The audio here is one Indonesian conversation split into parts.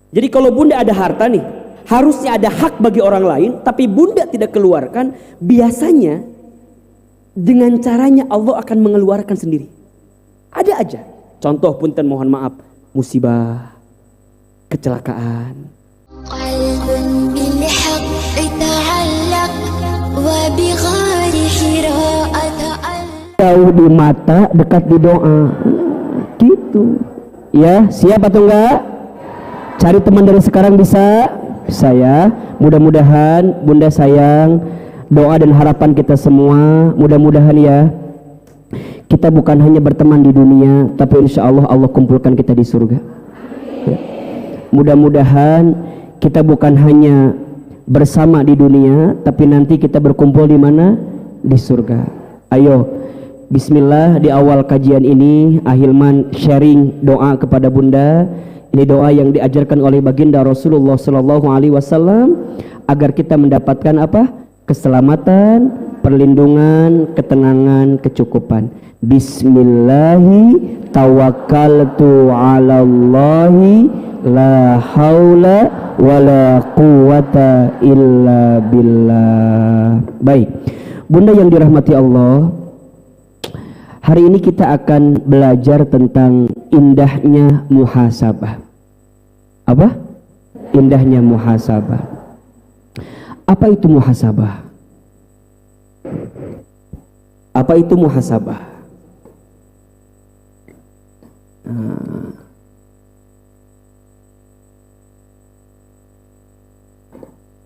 Jadi kalau bunda ada harta nih, harusnya ada hak bagi orang lain, tapi bunda tidak keluarkan, biasanya dengan caranya Allah akan mengeluarkan sendiri. Ada aja. Contoh punten mohon maaf, musibah, kecelakaan. Jauh di mata, dekat di doa. Gitu. Ya, siap atau enggak? Cari teman dari sekarang bisa? Bisa ya. Mudah-mudahan bunda sayang, doa dan harapan kita semua, mudah-mudahan ya, kita bukan hanya berteman di dunia, tapi insya Allah Allah kumpulkan kita di surga. Ya. Mudah-mudahan kita bukan hanya bersama di dunia, tapi nanti kita berkumpul di mana? Di surga. Ayo, bismillah, di awal kajian ini Ahilman sharing doa kepada bunda. Ini doa yang diajarkan oleh baginda Rasulullah Sallallahu Alaihi Wasallam agar kita mendapatkan apa? Keselamatan, perlindungan, ketenangan, kecukupan. Bismillahi tawakkaltu 'ala Allahi la haula wala quwata illa billah. Baik, bunda yang dirahmati Allah, hari ini kita akan belajar tentang indahnya muhasabah. Apa? Indahnya muhasabah. Apa itu muhasabah? Apa itu muhasabah?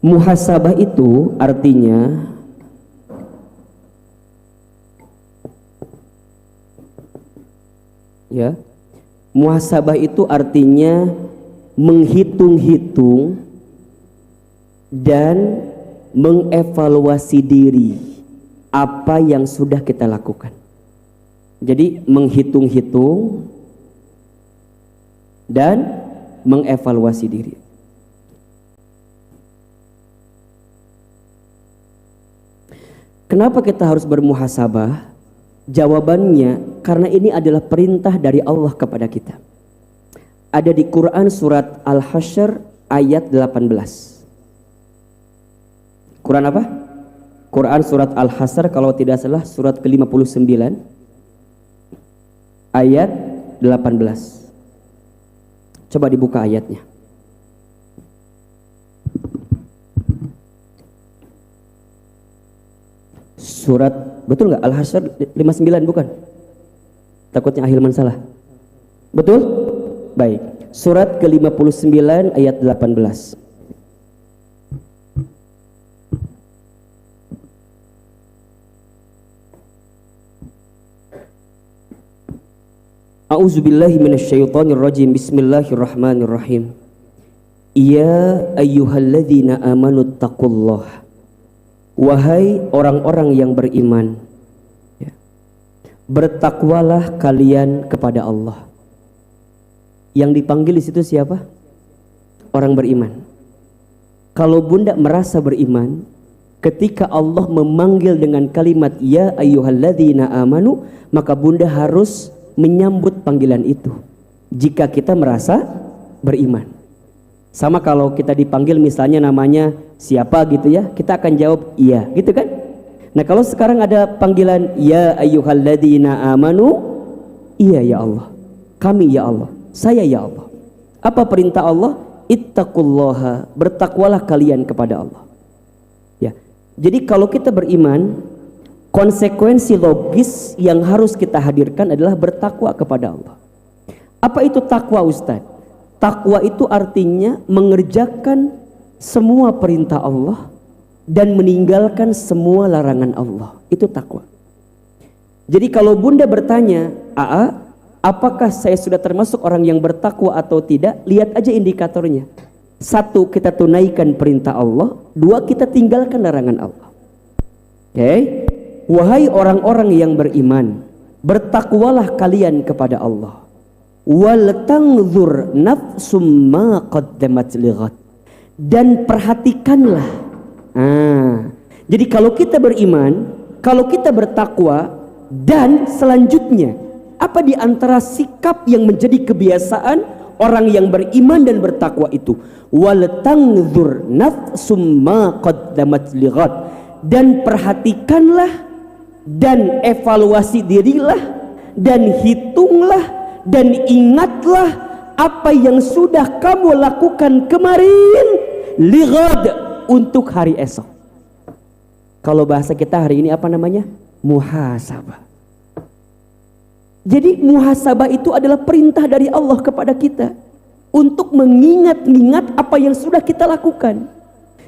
Muhasabah itu artinya ya, muhasabah itu artinya menghitung-hitung dan mengevaluasi diri apa yang sudah kita lakukan. Jadi menghitung-hitung dan mengevaluasi diri. Kenapa kita harus bermuhasabah? Jawabannya karena ini adalah perintah dari Allah kepada kita. Ada di Quran surat Al-Hasyr ayat 18. Quran apa? Quran surat Al-Hasyr kalau tidak salah surat ke-59 ayat 18. Coba dibuka ayatnya. Surat, betul nggak? Al-Hasyr 59 bukan? Takutnya Ahilman salah. Betul? Baik. Surat ke-59 ayat 18. A'udzubillahi minasyaitonirrajim. Bismillahirrahmanirrahim. Ya ayyuhalladzina amanu taqullaha. Wahai orang-orang yang beriman, ya, bertakwalah kalian kepada Allah. Yang dipanggil di situ siapa? Orang beriman. Kalau bunda merasa beriman, ketika Allah memanggil dengan kalimat ya ayyuhalladzina amanu, maka bunda harus menyambut panggilan itu. Jika kita merasa beriman. Sama kalau kita dipanggil misalnya namanya siapa gitu ya, kita akan jawab iya, gitu kan? Nah, kalau sekarang ada panggilan ya ayyuhalladzina amanu, iya ya Allah, kami ya Allah, saya ya Allah. Apa perintah Allah? Ittaqullaha, bertakwalah kalian kepada Allah. Ya. Jadi kalau kita beriman, konsekuensi logis yang harus kita hadirkan adalah bertakwa kepada Allah. Apa itu takwa, Ustadz? Takwa itu artinya mengerjakan semua perintah Allah dan meninggalkan semua larangan Allah. Itu takwa. Jadi kalau bunda bertanya, apakah saya sudah termasuk orang yang bertakwa atau tidak? Lihat aja indikatornya. 1, kita tunaikan perintah Allah. 2, kita tinggalkan larangan Allah. Oke? Wahai orang-orang yang beriman, bertakwalah kalian kepada Allah. Wal tanzur nafsum ma qaddamat lighat, dan perhatikanlah. Jadi kalau kita beriman, kalau kita bertakwa, dan selanjutnya apa di antara sikap yang menjadi kebiasaan orang yang beriman dan bertakwa itu. Wal tangzur nafsum ma qaddamat lighad, dan perhatikanlah dan evaluasi dirilah dan hitunglah dan ingatlah apa yang sudah kamu lakukan kemarin lighad, untuk hari esok. Kalau bahasa kita hari ini apa namanya? Muhasabah. Jadi muhasabah itu adalah perintah dari Allah kepada kita untuk mengingat-ingat apa yang sudah kita lakukan.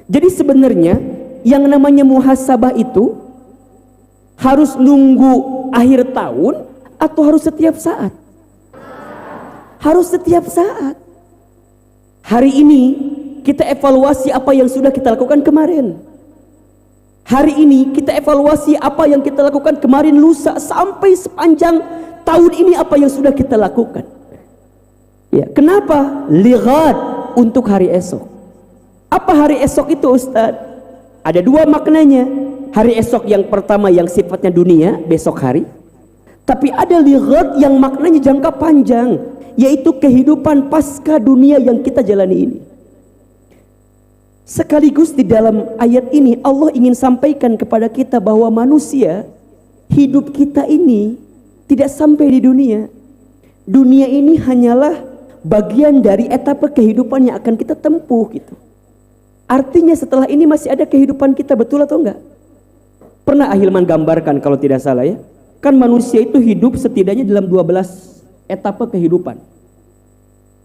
Jadi sebenarnya yang namanya muhasabah itu harus nunggu akhir tahun atau harus setiap saat? Harus setiap saat. Hari ini kita evaluasi apa yang sudah kita lakukan kemarin. Hari ini kita evaluasi apa yang kita lakukan kemarin, lusa, sampai sepanjang tahun ini apa yang sudah kita lakukan. Ya, kenapa? Lighad, untuk hari esok. Apa hari esok itu, Ustaz? Ada dua maknanya. Hari esok yang pertama yang sifatnya dunia, besok hari. Tapi ada lighad yang maknanya jangka panjang, yaitu kehidupan pasca dunia yang kita jalani ini. Sekaligus di dalam ayat ini Allah ingin sampaikan kepada kita bahwa manusia, hidup kita ini tidak sampai di dunia. Dunia ini hanyalah bagian dari etapa kehidupan yang akan kita tempuh gitu. Artinya setelah ini masih ada kehidupan kita, betul atau enggak? Pernah Ahilman gambarkan kalau tidak salah ya, kan manusia itu hidup setidaknya dalam 12 etapa kehidupan.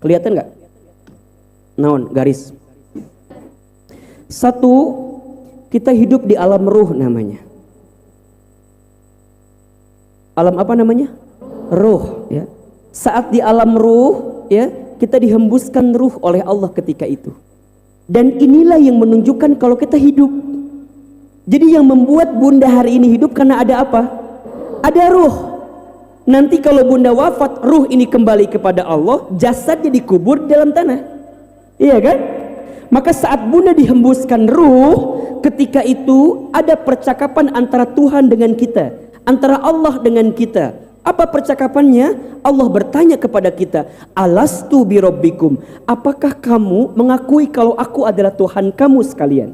Kelihatan enggak? Naon garis. Satu, kita hidup di alam ruh namanya. Alam apa namanya? Ruh ya. Saat di alam ruh ya, kita dihembuskan ruh oleh Allah ketika itu. Dan inilah yang menunjukkan kalau kita hidup. Jadi yang membuat Bunda hari ini hidup karena ada apa? Ada ruh. Nanti kalau Bunda wafat, ruh ini kembali kepada Allah, jasadnya dikubur dalam tanah. Iya kan? Maka saat Bunda dihembuskan ruh, ketika itu ada percakapan antara Tuhan dengan kita, antara Allah dengan kita. Apa percakapannya? Allah bertanya kepada kita, alastu birabbikum, apakah kamu mengakui kalau aku adalah Tuhan kamu sekalian?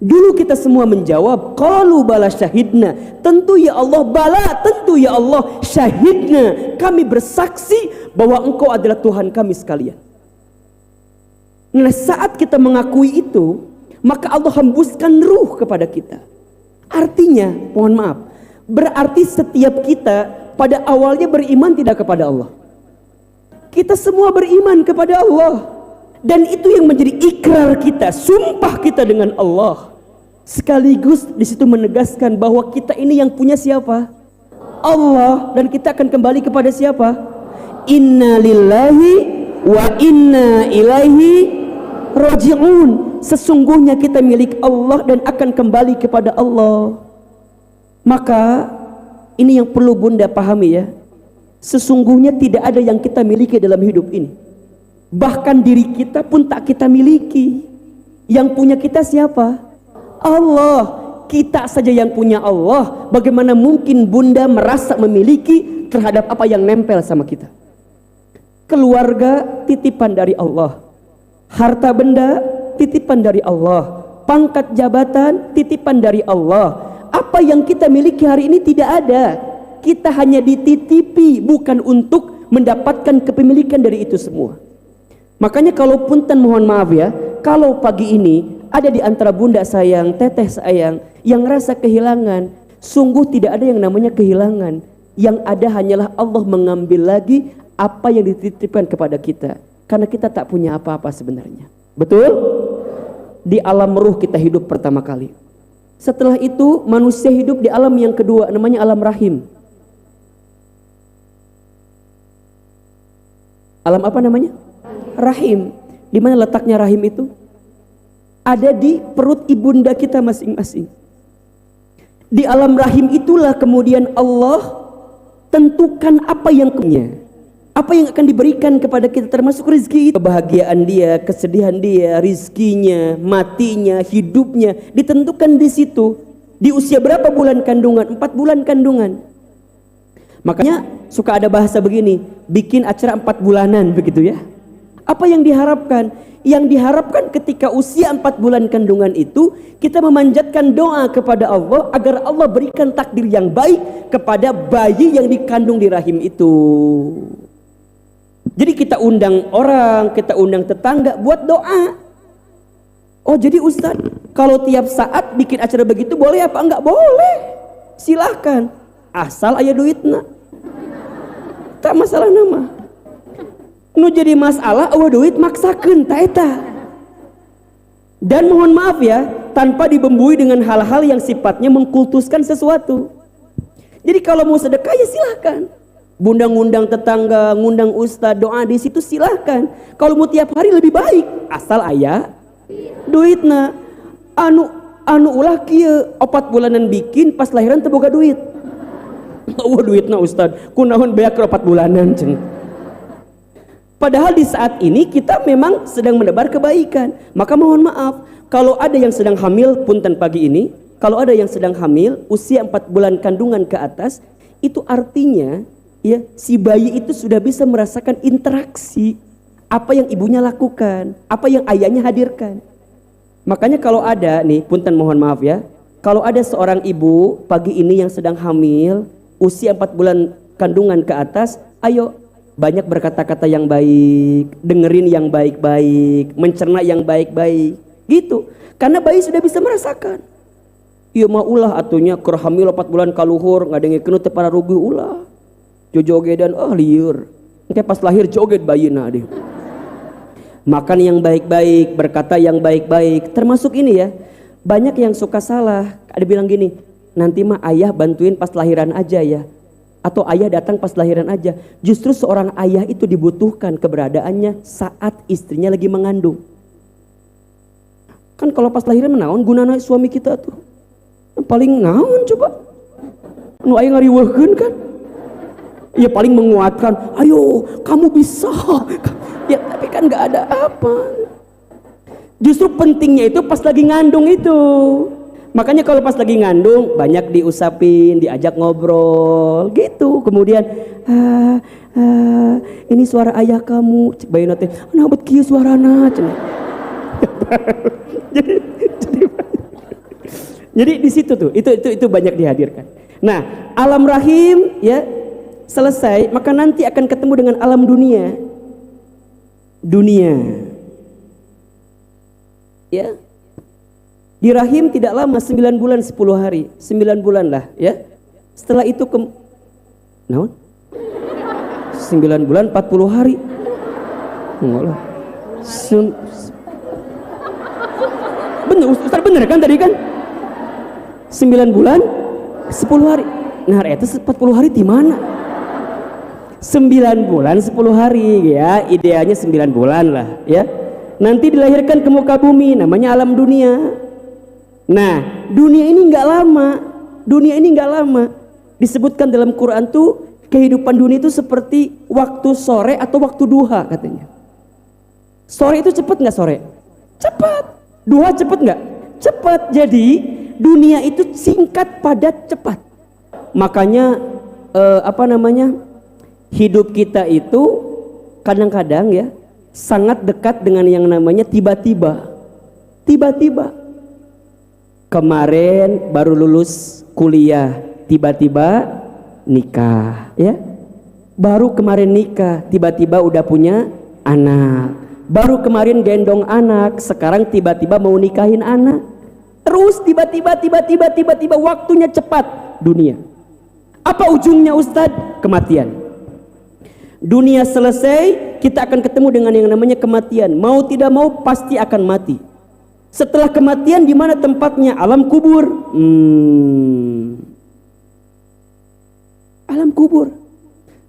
Dulu kita semua menjawab, qalu bala syahidna, tentu ya Allah, bala, tentu ya Allah, syahidna, kami bersaksi bahwa engkau adalah Tuhan kami sekalian. Nah, saat kita mengakui itu, maka Allah hembuskan ruh kepada kita. Artinya, mohon maaf, berarti setiap kita pada awalnya beriman tidak kepada Allah. Kita semua beriman kepada Allah, dan itu yang menjadi ikrar kita, sumpah kita dengan Allah. Sekaligus di situ menegaskan bahwa kita ini yang punya siapa? Allah, dan kita akan kembali kepada siapa? Inna lillahi wa inna ilaihi raji'un. Sesungguhnya kita milik Allah dan akan kembali kepada Allah. Maka ini yang perlu Bunda pahami ya. Sesungguhnya tidak ada yang kita miliki dalam hidup ini. Bahkan diri kita pun tak kita miliki. Yang punya kita siapa? Allah. Kita saja yang punya Allah. Bagaimana mungkin Bunda merasa memiliki terhadap apa yang nempel sama kita? Keluarga titipan dari Allah. Harta benda titipan dari Allah. Pangkat jabatan titipan dari Allah. Apa yang kita miliki hari ini tidak ada. Kita hanya dititipi, bukan untuk mendapatkan kepemilikan dari itu semua. Makanya kalau punten mohon maaf ya, kalau pagi ini ada di antara bunda sayang, teteh sayang yang rasa kehilangan, sungguh tidak ada yang namanya kehilangan. Yang ada hanyalah Allah mengambil lagi apa yang dititipkan kepada kita. Karena kita tak punya apa-apa sebenarnya. Betul? Di alam ruh kita hidup pertama kali. Setelah itu manusia hidup di alam yang kedua, namanya alam rahim. Alam apa namanya? Rahim. Di mana letaknya rahim itu? Ada di perut ibunda kita masing-masing. Di alam rahim itulah kemudian Allah tentukan apa yang punya. Apa yang akan diberikan kepada kita, termasuk rezeki, kebahagiaan dia, kesedihan dia, rizkinya, matinya, hidupnya ditentukan di situ. Di usia berapa bulan kandungan? 4 bulan kandungan. Makanya suka ada bahasa begini, bikin acara 4 bulanan begitu ya. Apa yang diharapkan? Yang diharapkan ketika usia 4 bulan kandungan itu, kita memanjatkan doa kepada Allah agar Allah berikan takdir yang baik kepada bayi yang dikandung di rahim itu. Jadi kita undang orang, kita undang tetangga buat doa. Oh jadi Ustaz, kalau tiap saat bikin acara begitu boleh apa enggak? Boleh, silahkan, asal aya duitna, tak masalah nama. Nu jadi masalah eueuh duit maksakeun ta eta. Dan mohon maaf ya, tanpa dibumbui dengan hal-hal yang sifatnya mengkultuskan sesuatu. Jadi kalau mau sedekah ya silahkan, ngundang tetangga, ngundang ustaz, doa di situ silahkan. Kalau mau tiap hari lebih baik, asal aya duitna. Anu ulah kieu 4 bulanan bikin pas lahiran teu boga duit. Wah duitna ustaz, kunaon beak 4 bulanan cenah. Padahal di saat ini kita memang sedang menebar kebaikan. Maka mohon maaf, kalau ada yang sedang hamil punten pagi ini, kalau ada yang sedang hamil usia 4 bulan kandungan ke atas, itu artinya ya si bayi itu sudah bisa merasakan interaksi apa yang ibunya lakukan, apa yang ayahnya hadirkan. Makanya kalau ada nih, punten mohon maaf ya, kalau ada seorang ibu pagi ini yang sedang hamil usia 4 bulan kandungan ke atas, ayo banyak berkata-kata yang baik, dengerin yang baik-baik, mencerna yang baik-baik, gitu. Karena bayi sudah bisa merasakan. Iya mah ulah atunya keur hamil 4 bulan kaluhur ngadengikeun teh para rugi ulah. Jojogedan lieur. Engke pas lahir joget bayina deh. Makan yang baik-baik, berkata yang baik-baik, termasuk ini ya. Banyak yang suka salah, ada bilang gini, nanti mah ayah bantuin pas lahiran aja ya. Atau ayah datang pas lahiran aja. Justru seorang ayah itu dibutuhkan keberadaannya saat istrinya lagi mengandung. Kan kalau pas lahiran menaon gunana suami kita tuh paling naon coba nu aya ngariweuhkeun kan ya paling menguatkan, ayo kamu bisa ya, tapi kan gak ada apa. Justru pentingnya itu pas lagi ngandung itu. Makanya kalau pas lagi ngandung banyak diusapin, diajak ngobrol gitu. Kemudian ini suara ayah kamu, cek bayi teh nah bet kieu suarana cenah. jadi di situ tuh itu banyak dihadirkan. Nah, alam rahim ya selesai, maka nanti akan ketemu dengan alam dunia. Ya. Di rahim tidak lama, 9 bulan 10 hari, 9 bulan lah ya. Setelah itu naon? 9 bulan 40 hari. Enggak lah. Bener, Ustaz bener kan tadi kan? 9 bulan 10 hari. Nah, itu 40 hari di mana? 9 bulan 10 hari ya, idealnya 9 bulan lah ya. Nanti dilahirkan ke muka bumi, namanya alam dunia. Nah, dunia ini nggak lama. Disebutkan dalam Quran tuh kehidupan dunia itu seperti waktu sore atau waktu duha katanya. Sore itu cepat nggak sore? Cepat. Duha cepat nggak? Cepat. Jadi dunia itu singkat, padat, cepat. Makanya hidup kita itu kadang-kadang ya sangat dekat dengan yang namanya tiba-tiba. Kemarin baru lulus kuliah, tiba-tiba nikah ya. Baru kemarin nikah, tiba-tiba udah punya anak. Baru kemarin gendong anak, sekarang tiba-tiba mau nikahin anak. Terus tiba-tiba waktunya cepat dunia. Apa ujungnya Ustadz? Kematian. Dunia selesai, kita akan ketemu dengan yang namanya kematian. Mau tidak mau pasti akan mati. Setelah kematian di mana tempatnya? Alam kubur. Alam kubur.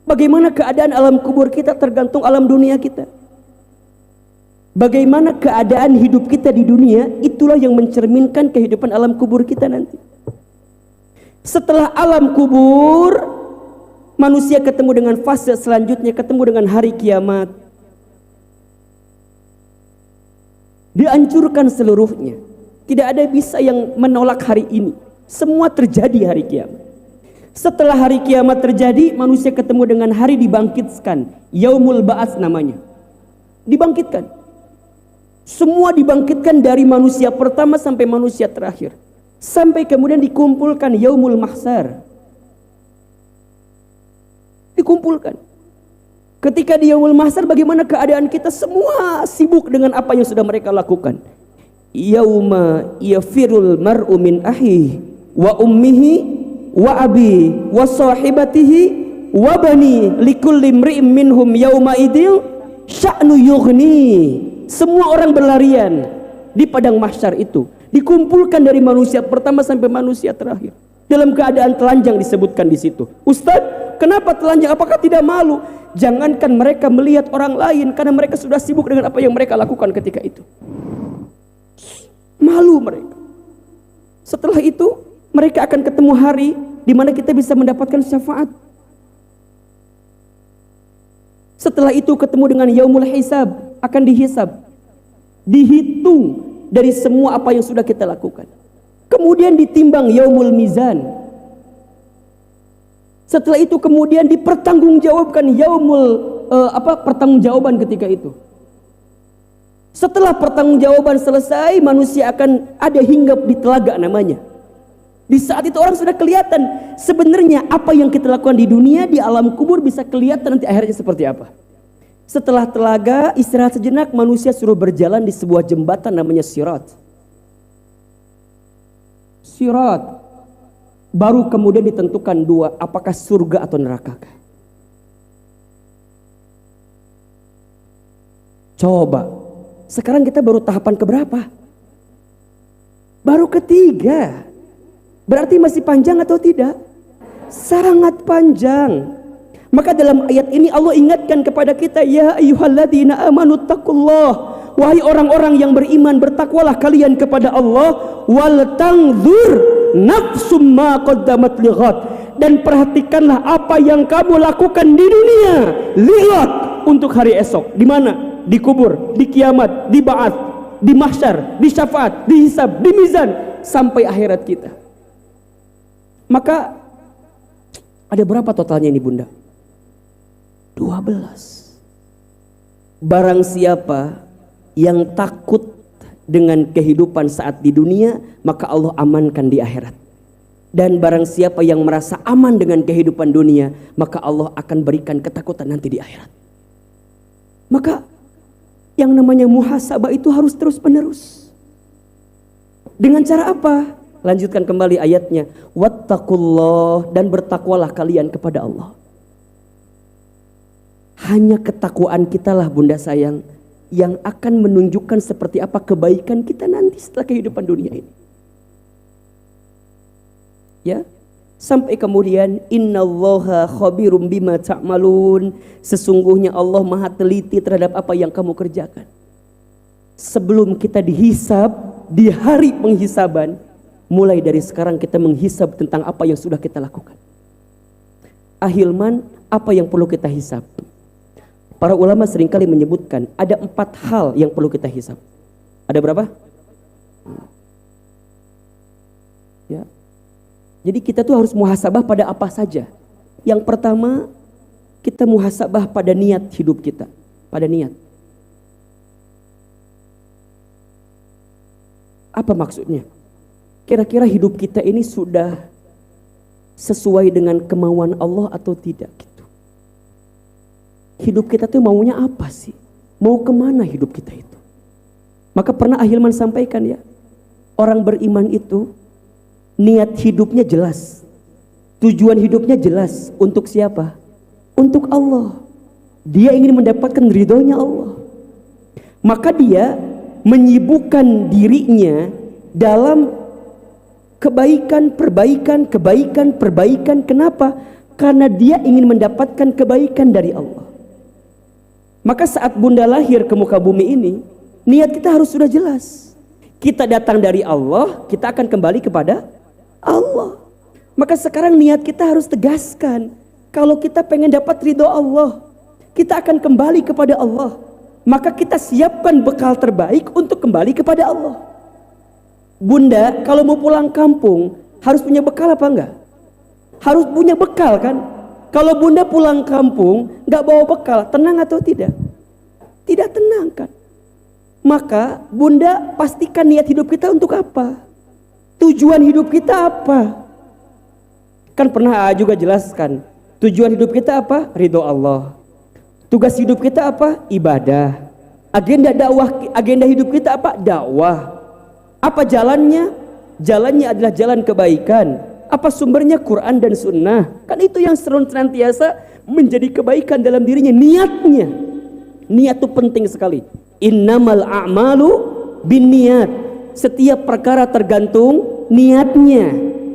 Bagaimana keadaan alam kubur kita tergantung alam dunia kita. Bagaimana keadaan hidup kita di dunia, itulah yang mencerminkan kehidupan alam kubur kita nanti. Setelah alam kubur, manusia ketemu dengan fase selanjutnya, ketemu dengan hari kiamat. Dihancurkan seluruhnya. Tidak ada bisa yang menolak hari ini. Semua terjadi hari kiamat. Setelah hari kiamat terjadi, manusia ketemu dengan hari dibangkitkan. Yaumul Ba'ats namanya. dibangkitkan. Semua dibangkitkan dari manusia pertama sampai manusia terakhir. Sampai kemudian dikumpulkan yaumul mahsyar. Dikumpulkan. Ketika di yaumul mahsyar, bagaimana keadaan kita? Semua sibuk dengan apa yang sudah mereka lakukan. Yauma yafirul mar'u min ahihi wa ummihi wa abi wa sahibatihi wa bani likulli imri'in minhum yauma idil sya'nu yughni. Semua orang berlarian di padang mahsyar itu, dikumpulkan dari manusia pertama sampai manusia terakhir dalam keadaan telanjang disebutkan di situ. Ustaz, kenapa telanjang? Apakah tidak malu? Jangankan mereka melihat orang lain, karena mereka sudah sibuk dengan apa yang mereka lakukan ketika itu. Malu mereka. Setelah itu mereka akan ketemu hari di mana kita bisa mendapatkan syafaat. Setelah itu ketemu dengan yaumul hisab, akan dihisab, dihitung dari semua apa yang sudah kita lakukan. Kemudian ditimbang yaumul mizan. Setelah itu kemudian dipertanggungjawabkan yaumul pertanggungjawaban ketika itu. Setelah pertanggungjawaban selesai, manusia akan ada hinggap di telaga namanya. Di saat itu orang sudah kelihatan sebenarnya apa yang kita lakukan di dunia, di alam kubur bisa kelihatan nanti akhirnya seperti apa. Setelah telaga istirahat sejenak, manusia suruh berjalan di sebuah jembatan namanya sirat. Sirat. Baru kemudian ditentukan dua, apakah surga atau neraka. Coba, sekarang kita baru tahapan keberapa? Baru ketiga. Berarti masih panjang atau tidak? Sangat panjang. Maka dalam ayat ini Allah ingatkan kepada kita, ya ayyuhalladzina amanu taqullah. Wahai orang-orang yang beriman, bertakwalah kalian kepada Allah. Wal tanzur nafsum ma qaddamat lighat. Dan perhatikanlah apa yang kamu lakukan di dunia, lihat untuk hari esok. Di mana? Di kubur, di kiamat, di ba'ats, di mahsyar, di syafaat, di hisab, di mizan, sampai akhirat kita. Maka ada berapa totalnya ini Bunda? 12. Barang siapa yang takut dengan kehidupan saat di dunia, maka Allah amankan di akhirat. Dan barang siapa yang merasa aman dengan kehidupan dunia, maka Allah akan berikan ketakutan nanti di akhirat. Maka yang namanya muhasabah itu harus terus menerus. Dengan cara apa? Lanjutkan kembali ayatnya. Wattaqullah, dan bertakwalah kalian kepada Allah. Hanya ketakwaan kitalah Bunda sayang yang akan menunjukkan seperti apa kebaikan kita nanti setelah kehidupan dunia ini. Ya, sampai kemudian innallaha khabirum bima ta'malun. Sesungguhnya Allah Maha teliti terhadap apa yang kamu kerjakan. Sebelum kita dihisab di hari penghisaban, mulai dari sekarang kita menghisab tentang apa yang sudah kita lakukan. Ahilman, apa yang perlu kita hisab? Para ulama seringkali menyebutkan ada 4 hal yang perlu kita hisab. Ada berapa? Ya. Jadi kita tuh harus muhasabah pada apa saja. Yang pertama, kita muhasabah pada niat hidup kita. Pada niat. Apa maksudnya? Kira-kira hidup kita ini sudah sesuai dengan kemauan Allah atau tidak gitu. Hidup kita tuh maunya apa sih? Mau kemana hidup kita itu? Maka pernah Ahilman sampaikan ya, orang beriman itu niat hidupnya jelas, tujuan hidupnya jelas. Untuk siapa? Untuk Allah. Dia ingin mendapatkan ridhonya Allah. Maka dia menyibukkan dirinya dalam kebaikan, perbaikan. Kenapa? Karena dia ingin mendapatkan kebaikan dari Allah. Maka saat Bunda lahir ke muka bumi ini, niat kita harus sudah jelas. Kita datang dari Allah, kita akan kembali kepada Allah. Maka sekarang niat kita harus tegaskan. Kalau kita pengen dapat ridho Allah, kita akan kembali kepada Allah. Maka kita siapkan bekal terbaik untuk kembali kepada Allah. Bunda kalau mau pulang kampung harus punya bekal apa enggak? Harus punya bekal kan? Kalau Bunda pulang kampung gak bawa bekal, tenang atau tidak? Tidak tenang kan? Maka bunda pastikan niat hidup kita untuk apa? Tujuan hidup kita apa? Kan pernah juga jelaskan, tujuan hidup kita apa? Ridho Allah. Tugas hidup kita apa? Ibadah. Agenda hidup kita apa? Dakwah. Apa jalannya? Jalannya adalah jalan kebaikan. Apa sumbernya? Quran dan sunnah. Kan itu yang senantiasa menjadi kebaikan dalam dirinya. Niatnya, niat itu penting sekali. Innamal a'malu binniyat. Setiap perkara tergantung niatnya.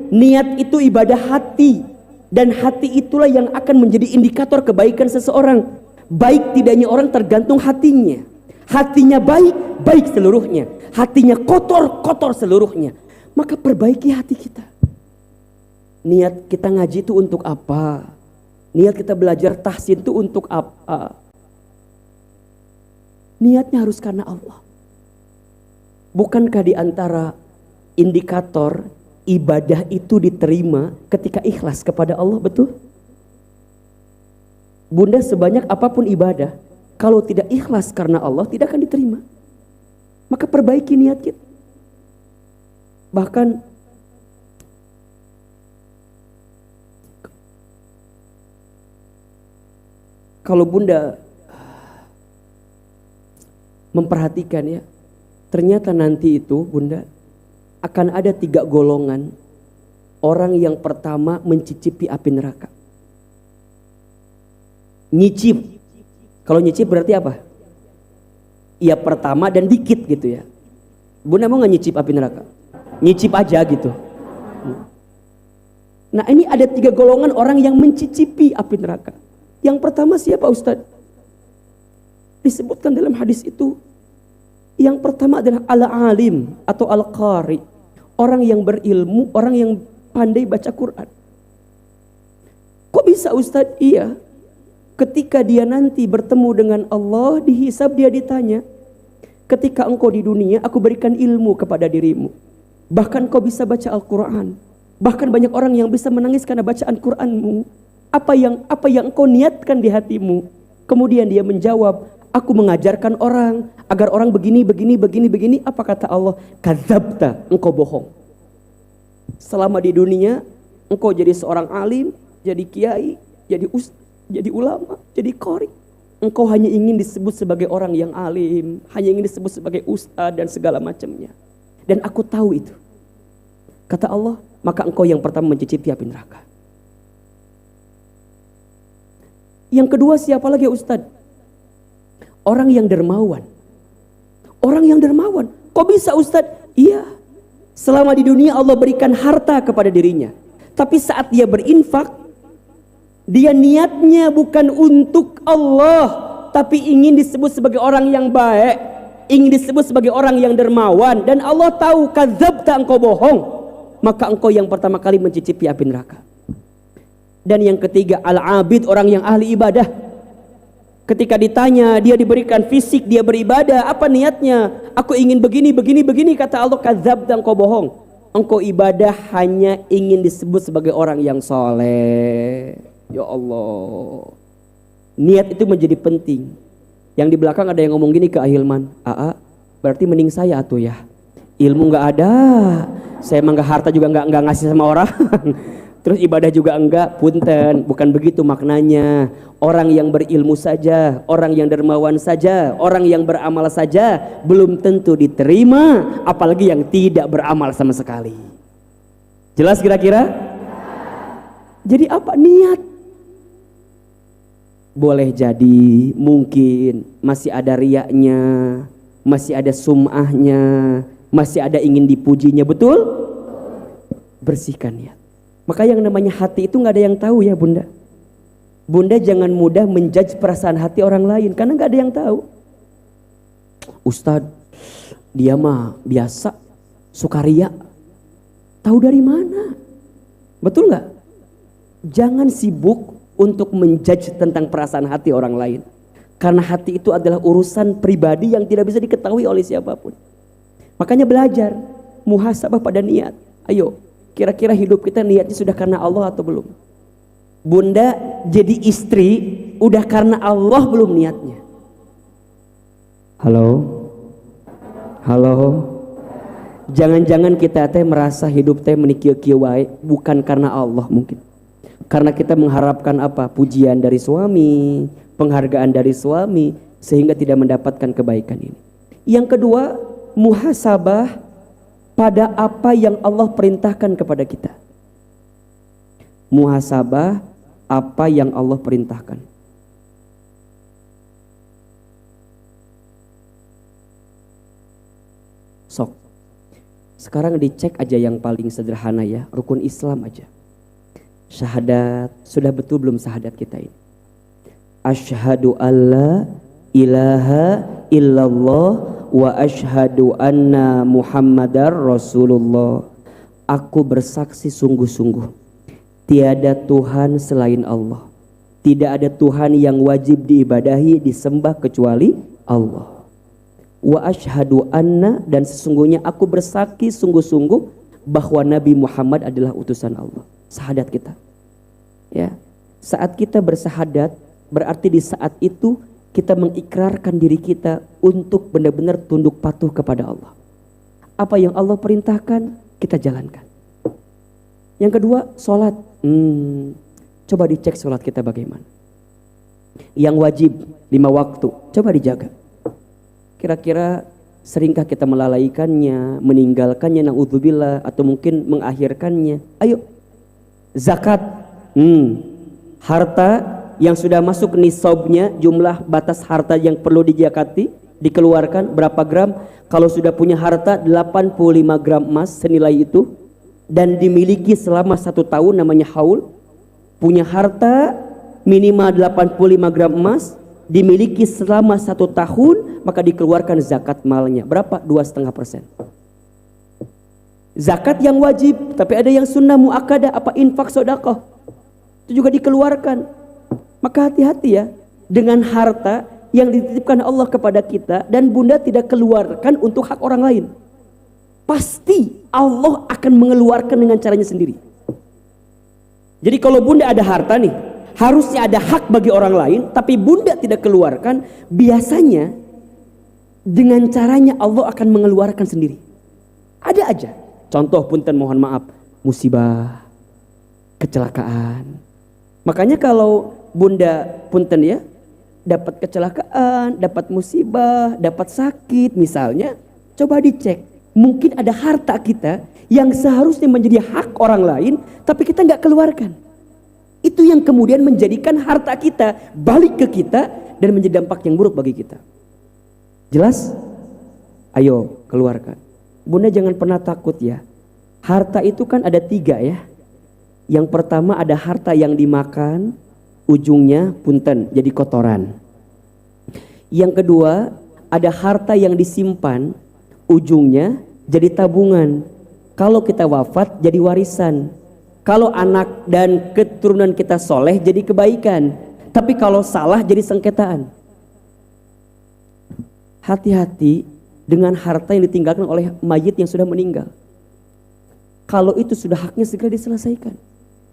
Niat itu ibadah hati, dan hati itulah yang akan menjadi indikator kebaikan seseorang. Baik tidaknya orang tergantung hatinya. Hatinya baik, baik seluruhnya. Hatinya kotor, kotor seluruhnya. Maka perbaiki hati kita. Niat kita ngaji itu untuk apa? Niat kita belajar tahsin itu untuk apa? Niatnya harus karena Allah. Bukankah di antara indikator ibadah itu diterima ketika ikhlas kepada Allah? Betul? Bunda, sebanyak apapun ibadah, kalau tidak ikhlas karena Allah, tidak akan diterima. Maka perbaiki niat kita. Bahkan kalau bunda memperhatikan ya, ternyata nanti itu bunda akan ada 3 golongan orang yang pertama mencicipi api neraka. Nyicip. Kalau nyicip berarti apa? Ya pertama dan dikit gitu ya. Bunda mau gak nyicip api neraka? Nyicip aja gitu. Nah ini ada 3 golongan orang yang mencicipi api neraka. Yang pertama siapa Ustadz? Disebutkan dalam hadis itu, yang pertama adalah al-alim atau al-qari, orang yang berilmu, orang yang pandai baca Quran. Kok bisa Ustadz? Iya, ketika dia nanti bertemu dengan Allah, dihisab, dia ditanya, ketika engkau di dunia aku berikan ilmu kepada dirimu, bahkan kau bisa baca Al-Quran, bahkan banyak orang yang bisa menangis karena bacaan Quranmu. Apa yang engkau niatkan di hatimu? Kemudian dia menjawab, aku mengajarkan orang agar orang begini. Apa kata Allah? Kadzabta, engkau bohong. Selama di dunia engkau jadi seorang alim, jadi kiai, jadi ustaz, jadi ulama, jadi qari. Engkau hanya ingin disebut sebagai orang yang alim, hanya ingin disebut sebagai ustaz dan segala macamnya. Dan aku tahu itu. Kata Allah, maka engkau yang pertama mencicipi api neraka. Yang kedua siapa lagi Ustaz? Orang yang dermawan. Orang yang dermawan. Kok bisa Ustaz? Iya. Selama di dunia Allah berikan harta kepada dirinya. Tapi saat dia berinfak, dia niatnya bukan untuk Allah, tapi ingin disebut sebagai orang yang baik, ingin disebut sebagai orang yang dermawan. Dan Allah tahu, kadzabta, engkau bohong. Maka engkau yang pertama kali mencicipi api neraka. Dan yang ketiga, al-abid, orang yang ahli ibadah. Ketika ditanya, dia diberikan fisik, dia beribadah, apa niatnya? Aku ingin begini, kata Allah, kadzabta, engkau bohong. Engkau ibadah hanya ingin disebut sebagai orang yang soleh. Ya Allah. Niat itu menjadi penting. Yang di belakang ada yang ngomong gini ke Ahilman, berarti mending saya atuh ya. Ilmu gak ada, saya emang gak harta juga gak ngasih sama orang. Terus ibadah juga enggak, punten, bukan begitu maknanya. Orang yang berilmu saja, orang yang dermawan saja, orang yang beramal saja belum tentu diterima, apalagi yang tidak beramal sama sekali. Jelas kira-kira? Jadi apa? Niat. Boleh jadi, mungkin masih ada riyaknya, masih ada sum'ahnya, masih ada ingin dipujinya, betul? Bersihkan niat. Maka yang namanya hati itu gak ada yang tahu ya bunda. Bunda jangan mudah menjudge perasaan hati orang lain, karena gak ada yang tahu. Ustadz, dia mah biasa, sukaria. Tahu dari mana? Betul gak? Jangan sibuk untuk menjudge tentang perasaan hati orang lain. Karena hati itu adalah urusan pribadi yang tidak bisa diketahui oleh siapapun. Makanya belajar, muhasabah pada niat. Ayo. Kira-kira hidup kita niatnya sudah karena Allah atau belum? Bunda jadi istri udah karena Allah belum niatnya? Halo? Halo? Jangan-jangan kita teh merasa hidup teh menikieu-kieu wae bukan karena Allah mungkin. Karena kita mengharapkan apa? Pujian dari suami, penghargaan dari suami, sehingga tidak mendapatkan kebaikan ini. Yang kedua, muhasabah pada apa yang Allah perintahkan kepada kita. Muhasabah apa yang Allah perintahkan. Sok. Sekarang dicek aja yang paling sederhana ya, rukun Islam aja. Syahadat, sudah betul belum syahadat kita ini? Asyhadu alla ilaha illallah wa asyhadu anna Muhammadar Rasulullah. Aku bersaksi sungguh-sungguh tiada Tuhan selain Allah. Tidak ada Tuhan yang wajib diibadahi, disembah kecuali Allah. Wa asyhadu anna, dan sesungguhnya aku bersaksi sungguh-sungguh bahwa Nabi Muhammad adalah utusan Allah. Syahadat kita. Ya. Saat kita bersahadat, berarti di saat itu kita mengikrarkan diri kita untuk benar-benar tunduk patuh kepada Allah. Apa yang Allah perintahkan, kita jalankan. Yang kedua, sholat. Coba dicek sholat kita bagaimana. Yang wajib 5 waktu, coba dijaga. Kira-kira seringkah kita melalaikannya, meninggalkannya, na'udzubillah, atau mungkin mengakhirkannya. Ayo, zakat. Harta yang sudah masuk nisabnya, jumlah batas harta yang perlu dizakati, dikeluarkan berapa gram. Kalau sudah punya harta 85 gram emas senilai itu, dan dimiliki selama 1 tahun, namanya haul. Punya harta minimal 85 gram emas, dimiliki selama 1 tahun, maka dikeluarkan zakat malnya. Berapa? 2,5%. Zakat yang wajib, tapi ada yang sunnah muakkadah, apa infak sedekah, itu juga dikeluarkan. Maka hati-hati ya dengan harta yang dititipkan Allah kepada kita dan bunda tidak keluarkan untuk hak orang lain. Pasti Allah akan mengeluarkan dengan caranya sendiri. Jadi kalau bunda ada harta nih, harusnya ada hak bagi orang lain, tapi bunda tidak keluarkan, biasanya dengan caranya Allah akan mengeluarkan sendiri. Ada aja. Contoh punten mohon maaf, musibah, kecelakaan. Makanya kalau bunda punten ya, dapat kecelakaan, dapat musibah, dapat sakit misalnya, coba dicek. Mungkin ada harta kita yang seharusnya menjadi hak orang lain, tapi kita nggak keluarkan. Itu yang kemudian menjadikan harta kita balik ke kita dan menjadi dampak yang buruk bagi kita. Jelas? Ayo keluarkan. Bunda jangan pernah takut ya. Harta itu kan ada 3 ya. Yang pertama ada harta yang dimakan, ujungnya punten jadi kotoran. Yang kedua ada harta yang disimpan, ujungnya jadi tabungan. Kalau kita wafat jadi warisan. Kalau anak dan keturunan kita soleh jadi kebaikan. Tapi kalau salah jadi sengketaan. Hati-hati dengan harta yang ditinggalkan oleh mayit yang sudah meninggal. Kalau itu sudah haknya segera diselesaikan.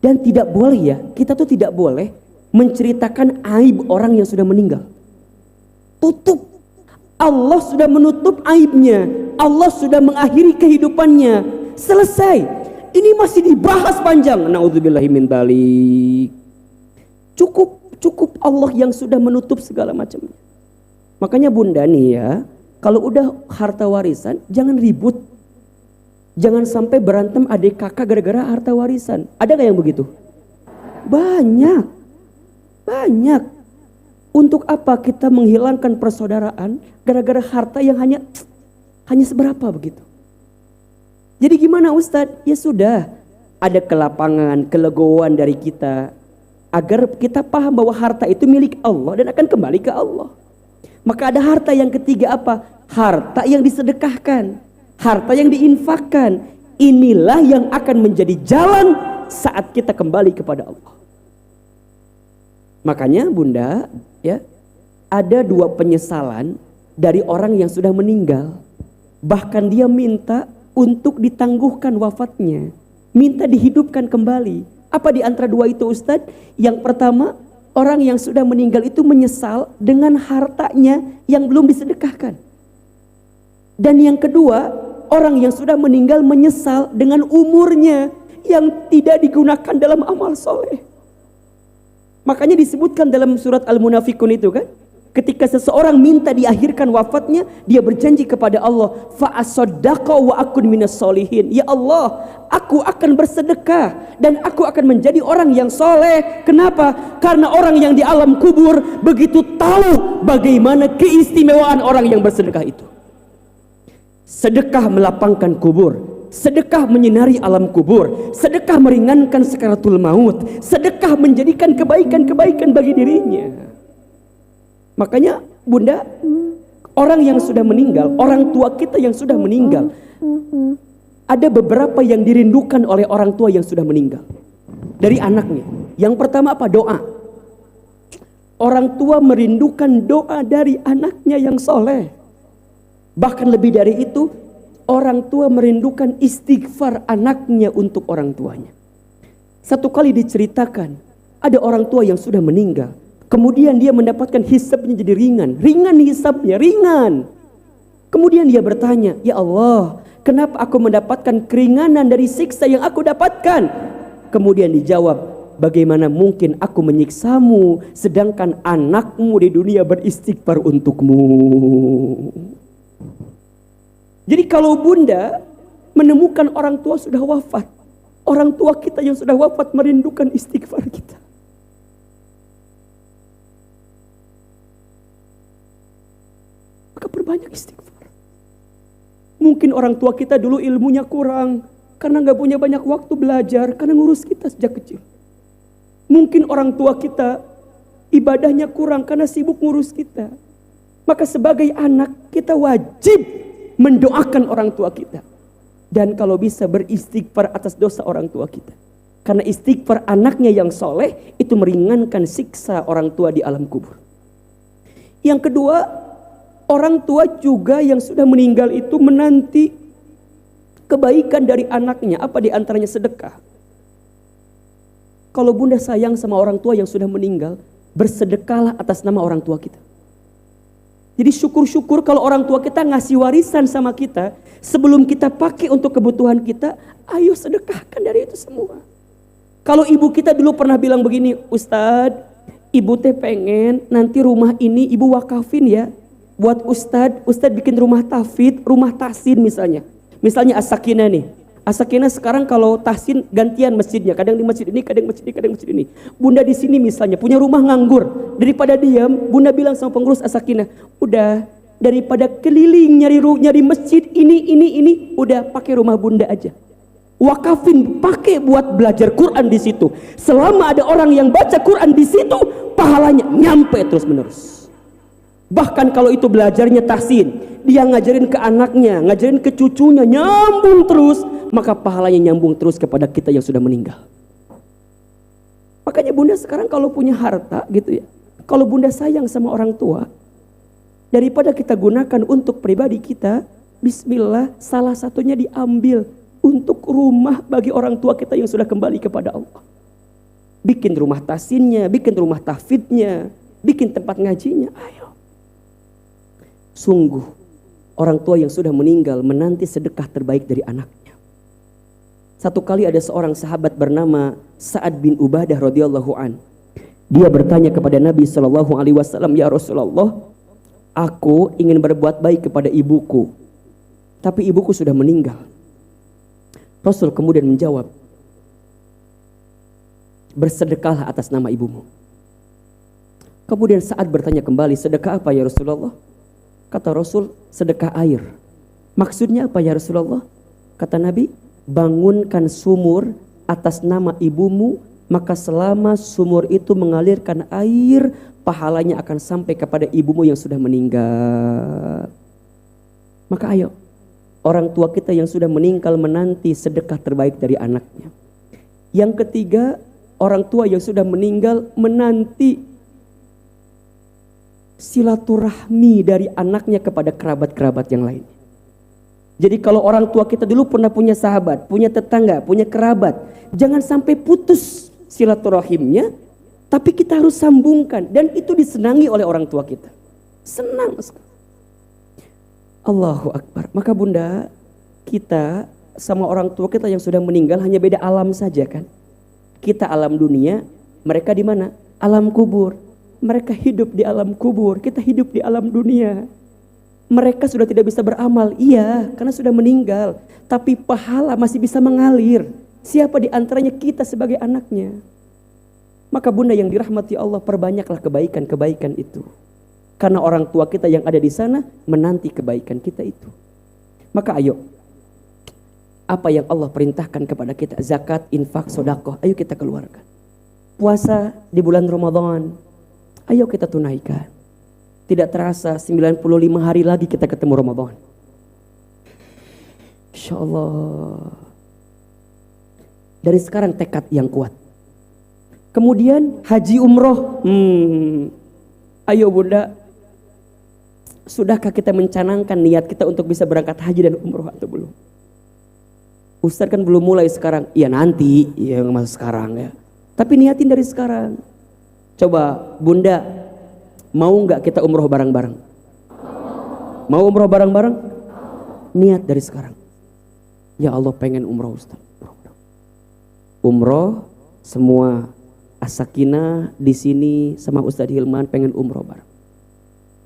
Dan tidak boleh ya, kita tuh tidak boleh menceritakan aib orang yang sudah meninggal. Tutup. Allah sudah menutup aibnya. Allah sudah mengakhiri kehidupannya. Selesai. Ini masih dibahas panjang. Na'udzubillahi min dzalik. Cukup Allah yang sudah menutup segala macamnya. Makanya bunda nih ya, kalau udah harta warisan jangan ribut. Jangan sampai berantem adik kakak gara-gara harta warisan. Ada gak yang begitu? Banyak. Untuk apa kita menghilangkan persaudaraan gara-gara harta yang hanya seberapa begitu? Jadi gimana Ustadz? Ya sudah, ada kelapangan, kelegoan dari kita agar kita paham bahwa harta itu milik Allah dan akan kembali ke Allah. Maka ada harta yang ketiga apa? Harta yang disedekahkan, harta yang diinfakkan. Inilah yang akan menjadi jalan saat kita kembali kepada Allah. Makanya bunda ya, ada 2 penyesalan dari orang yang sudah meninggal. Bahkan dia minta untuk ditangguhkan wafatnya, minta dihidupkan kembali. Apa di antara 2 itu Ustadz? Yang pertama, orang yang sudah meninggal itu menyesal dengan hartanya yang belum disedekahkan. Dan yang kedua, orang yang sudah meninggal menyesal dengan umurnya yang tidak digunakan dalam amal soleh. Makanya disebutkan dalam surat Al-Munafikun itu kan, ketika seseorang minta diakhirkan wafatnya, dia berjanji kepada Allah, fa asaddaqa wa akun minas solihin. Ya Allah, aku akan bersedekah dan aku akan menjadi orang yang soleh. Kenapa? Karena orang yang di alam kubur begitu tahu bagaimana keistimewaan orang yang bersedekah itu. Sedekah melapangkan kubur, sedekah menyinari alam kubur, sedekah meringankan sakaratul maut, sedekah menjadikan kebaikan-kebaikan bagi dirinya. Makanya Bunda, orang yang sudah meninggal, orang tua kita yang sudah meninggal, ada beberapa yang dirindukan oleh orang tua yang sudah meninggal dari anaknya. Yang pertama apa? Doa. Orang tua merindukan doa dari anaknya yang soleh. Bahkan lebih dari itu, orang tua merindukan istighfar anaknya untuk orang tuanya. Satu kali diceritakan, ada orang tua yang sudah meninggal, kemudian dia mendapatkan hisabnya jadi ringan hisabnya, ringan. Kemudian dia bertanya, ya Allah, kenapa aku mendapatkan keringanan dari siksa yang aku dapatkan? Kemudian dijawab, bagaimana mungkin aku menyiksamu sedangkan anakmu di dunia beristighfar untukmu. Jadi kalau Bunda menemukan orang tua sudah wafat, orang tua kita yang sudah wafat merindukan istighfar kita, maka perbanyak istighfar. Mungkin orang tua kita dulu ilmunya kurang karena gak punya banyak waktu belajar, karena ngurus kita sejak kecil. Mungkin orang tua kita ibadahnya kurang karena sibuk ngurus kita. Maka sebagai anak kita wajib mendoakan orang tua kita. Dan kalau bisa beristighfar atas dosa orang tua kita. Karena istighfar anaknya yang soleh itu meringankan siksa orang tua di alam kubur. Yang kedua, orang tua juga yang sudah meninggal itu menanti kebaikan dari anaknya. Apa diantaranya? Sedekah. Kalau Bunda sayang sama orang tua yang sudah meninggal, bersedekahlah atas nama orang tua kita. Jadi syukur-syukur kalau orang tua kita ngasih warisan sama kita, sebelum kita pakai untuk kebutuhan kita, ayo sedekahkan dari itu semua. Kalau ibu kita dulu pernah bilang begini, Ustadz, ibu teh pengen nanti rumah ini ibu wakafin ya, buat Ustadz bikin rumah tahfidz, rumah tahsin misalnya. Misalnya As-Sakinah nih. As-Sakinah sekarang kalau tahsin gantian masjidnya, kadang di masjid ini, kadang masjid ini, kadang masjid ini. Bunda di sini misalnya punya rumah nganggur, daripada diam, Bunda bilang sama pengurus As-Sakinah, udah daripada keliling nyari masjid ini, udah pakai rumah Bunda aja. Wakafin, pakai buat belajar Quran di situ. Selama ada orang yang baca Quran di situ, pahalanya nyampe terus menerus. Bahkan kalau itu belajarnya tahsin, dia ngajarin ke anaknya, ngajarin ke cucunya, nyambung terus, maka pahalanya nyambung terus kepada kita yang sudah meninggal. Makanya Bunda sekarang kalau punya harta gitu ya, kalau Bunda sayang sama orang tua, daripada kita gunakan untuk pribadi kita, bismillah, salah satunya diambil untuk rumah bagi orang tua kita yang sudah kembali kepada Allah. Bikin rumah tahsinnya, bikin rumah tahfidnya, bikin tempat ngajinya, ayo. Sungguh orang tua yang sudah meninggal menanti sedekah terbaik dari anaknya. Satu kali ada seorang sahabat bernama Sa'ad bin Ubadah radhiyallahu an. Dia bertanya kepada Nabi SAW, ya Rasulullah, aku ingin berbuat baik kepada ibuku, tapi ibuku sudah meninggal. Rasul kemudian menjawab, bersedekahlah atas nama ibumu. Kemudian Sa'ad bertanya kembali, sedekah apa ya Rasulullah? Kata Rasul, sedekah air. Maksudnya apa ya Rasulullah? Kata Nabi, bangunkan sumur atas nama ibumu, maka selama sumur itu mengalirkan air, pahalanya akan sampai kepada ibumu yang sudah meninggal. Maka ayo, orang tua kita yang sudah meninggal menanti sedekah terbaik dari anaknya. Yang ketiga, orang tua yang sudah meninggal menanti silaturahmi dari anaknya kepada kerabat-kerabat yang lain. Jadi kalau orang tua kita dulu pernah punya sahabat, punya tetangga, punya kerabat, jangan sampai putus silaturahimnya, Tapi kita harus sambungkan. Dan itu disenangi oleh orang tua kita. Senang sekali. Allahu Akbar. Maka bunda, kita sama orang tua kita yang sudah meninggal hanya beda alam saja kan. Kita alam dunia, mereka di mana? Alam kubur. Mereka hidup di alam kubur, kita hidup di alam dunia. Mereka sudah tidak bisa beramal, iya, karena sudah meninggal. Tapi pahala masih bisa mengalir. Siapa di antaranya? Kita sebagai anaknya. Maka bunda yang dirahmati Allah, perbanyaklah kebaikan-kebaikan itu. Karena orang tua kita yang ada di sana menanti kebaikan kita itu. Maka ayo, apa yang Allah perintahkan kepada kita, zakat, infak, sedekah, ayo kita keluarkan. Puasa di bulan Ramadan, ayo kita tunaikan. Tidak terasa 95 hari lagi kita ketemu Ramadan. Insya Allah. Dari sekarang tekad yang kuat. Kemudian haji umroh. Ayo bunda, sudahkah kita mencanangkan niat kita untuk bisa berangkat haji dan umroh atau belum? Ustaz kan belum mulai sekarang. Iya nanti, ya masa sekarang ya. Tapi niatin dari sekarang. Coba bunda, mau nggak kita umroh bareng-bareng? Mau umroh bareng-bareng? Niat dari sekarang. Ya Allah pengen umroh Ustaz. Umroh semua As-Sakinah di sini sama Ustaz Hilman pengen umroh bareng.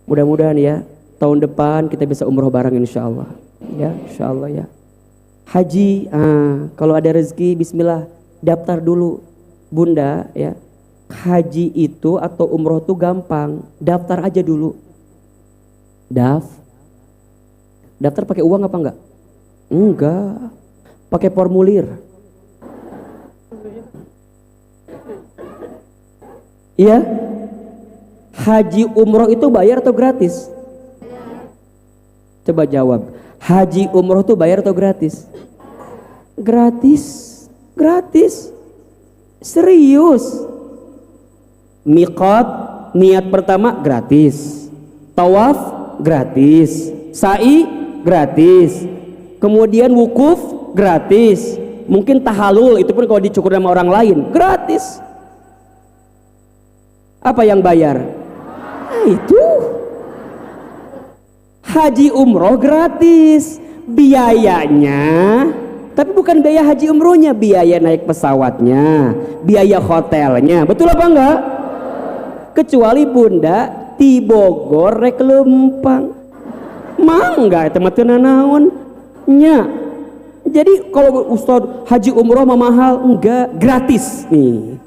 Mudah-mudahan ya tahun depan kita bisa umroh bareng insya Allah. Ya insya Allah ya. Haji, kalau ada rezeki bismillah daftar dulu bunda ya. Haji itu atau umroh itu gampang, daftar aja dulu. Daftar pakai uang apa enggak? Enggak, pakai formulir. Iya, haji umroh itu bayar atau gratis? Coba jawab. Haji umroh itu bayar atau gratis? Gratis, gratis. Serius. Miqat, niat pertama gratis. Tawaf gratis. Sa'i gratis. Kemudian wukuf gratis. Mungkin tahalul itu pun kalau dicukur sama orang lain gratis. Apa yang bayar? Itu haji umroh gratis. Biayanya, tapi bukan biaya haji umrohnya, biaya naik pesawatnya, biaya hotelnya. Betul apa enggak? Kecuali bunda di Bogor rek lempang. Mangga eta mah teu nanaon nya. Jadi kalau Ustaz haji umroh mah mahal, enggak, gratis nih.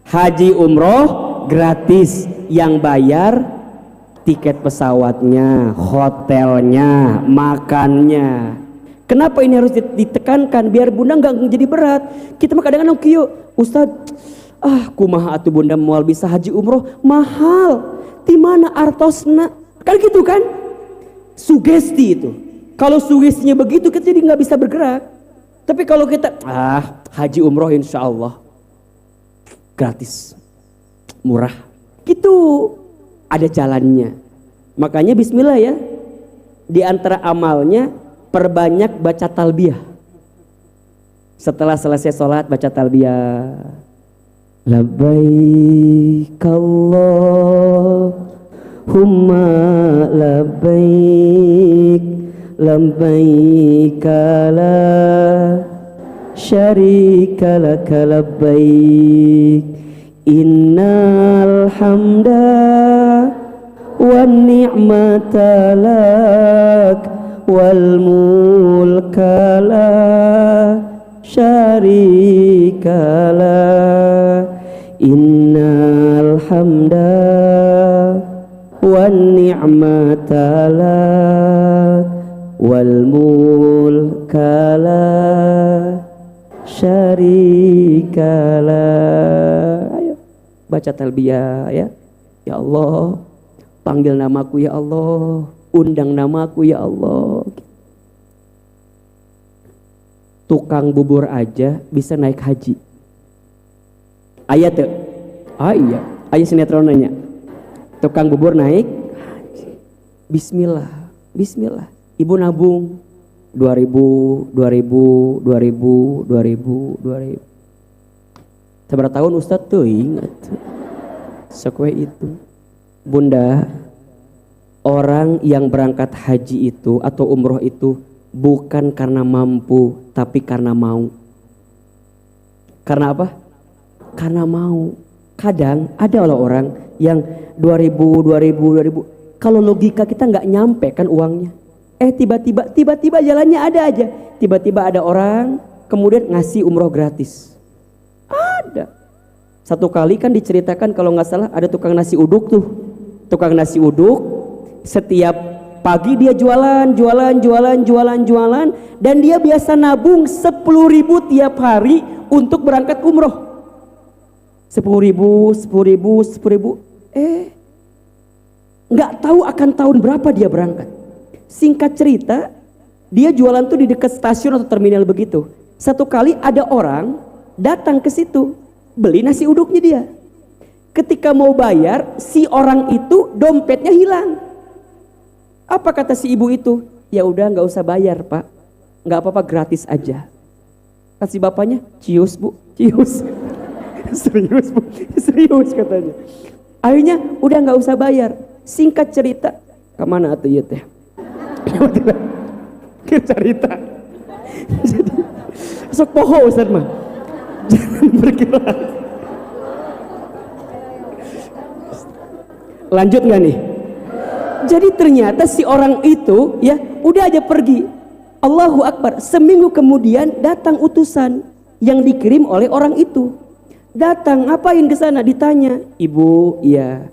Haji umroh gratis, yang bayar tiket pesawatnya, hotelnya, makannya. Kenapa ini harus ditekankan biar bunda nggak jadi berat? Kita mah kadang-kadang kieu, Ustaz, kumaha atuh bunda moal bisa haji umroh mahal. Di mana artosna? Kan gitu kan? Sugesti itu. Kalau sugestinya begitu kita jadi nggak bisa bergerak. Tapi kalau kita haji umroh insya Allah gratis, murah, gitu, ada jalannya. Makanya bismillah ya, di antara amalnya perbanyak baca talbiyah. Setelah selesai sholat baca talbiyah, labbaik Allahumma labbaik, labbaik la syarika laka labbaik, innal hamda wan ni'mata lak wal mulka la syarika la, innal hamda wan ni'mata lak wal mulka la syarikalah. Ayo baca talbiyah ya. Ya Allah, panggil namaku ya Allah, undang namaku ya Allah. Tukang bubur aja bisa naik haji. Ayat tuh. Iya, ayat sinetron nanya. Tukang bubur naik haji. Bismillah, bismillah. Ibu nabung 2000. Seberapa tahun Ustadz tuh ingat. Sekue itu. Bunda, orang yang berangkat haji itu atau umroh itu bukan karena mampu, tapi karena mau. Karena apa? Karena mau. Kadang ada orang yang 2000. Kalau logika kita nggak nyampe kan uangnya. Tiba-tiba jalannya ada aja. Tiba-tiba ada orang kemudian ngasih umroh gratis. Ada. Satu kali kan diceritakan kalau nggak salah ada tukang nasi uduk tuh. Tukang nasi uduk setiap pagi dia jualan dan dia biasa nabung 10.000 tiap hari untuk berangkat umroh. 10.000. Nggak tahu akan tahun berapa dia berangkat. Singkat cerita, dia jualan tuh di dekat stasiun atau terminal begitu. Satu kali ada orang datang ke situ, beli nasi uduknya dia. Ketika mau bayar, si orang itu dompetnya hilang. Apa kata si ibu itu? Ya udah nggak usah bayar pak, nggak apa-apa gratis aja. Kasih bapaknya, cius bu, cius. Serius bu, serius katanya. Akhirnya udah nggak usah bayar. Singkat cerita, kemana atuh ya teh? Cerita. Jadi sok poho Ustaz mah. Jangan bergerak. Lanjut nggak nih? Jadi ternyata si orang itu ya udah aja pergi. Allahu Akbar. Seminggu kemudian datang utusan yang dikirim oleh orang itu. Datang, ngapain ke sana? Ditanya, ibu, ya.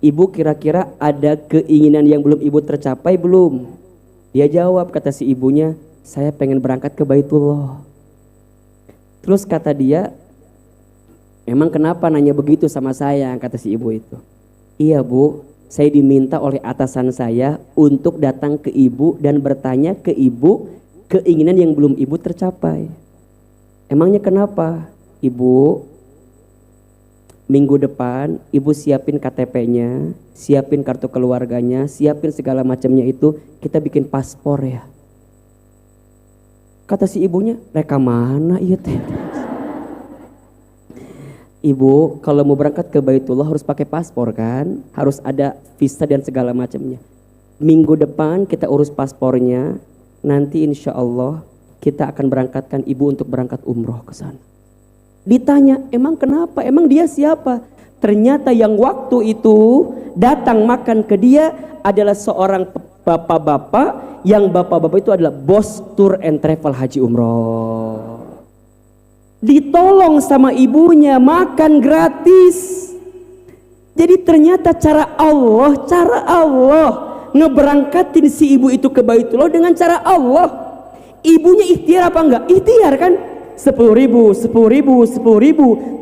Ibu kira-kira ada keinginan yang belum ibu tercapai belum? Dia jawab, kata si ibunya, saya pengen berangkat ke Baitullah. Terus kata dia, emang kenapa nanya begitu sama saya? Kata si ibu itu. Iya bu, saya diminta oleh atasan saya untuk datang ke ibu dan bertanya ke ibu keinginan yang belum ibu tercapai. Emangnya kenapa? Ibu, minggu depan ibu siapin KTP-nya, siapin kartu keluarganya, siapin segala macamnya itu, kita bikin paspor ya. Kata si ibunya, reka mana iya teh? Ibu, kalau mau berangkat ke Baitullah harus pakai paspor kan? Harus ada visa dan segala macamnya. Minggu depan kita urus paspornya, nanti insya Allah kita akan berangkatkan ibu untuk berangkat umroh ke sana. Ditanya, emang kenapa? Emang dia siapa? Ternyata yang waktu itu datang makan ke dia adalah seorang bapak-bapak, yang bapak-bapak itu adalah bos tour and travel haji umroh. Ditolong sama ibunya makan gratis. Jadi ternyata cara Allah ngeberangkatin si ibu itu ke Baitullah dengan cara Allah. Ibunya ikhtiar apa enggak? Ikhtiar kan? 10.000.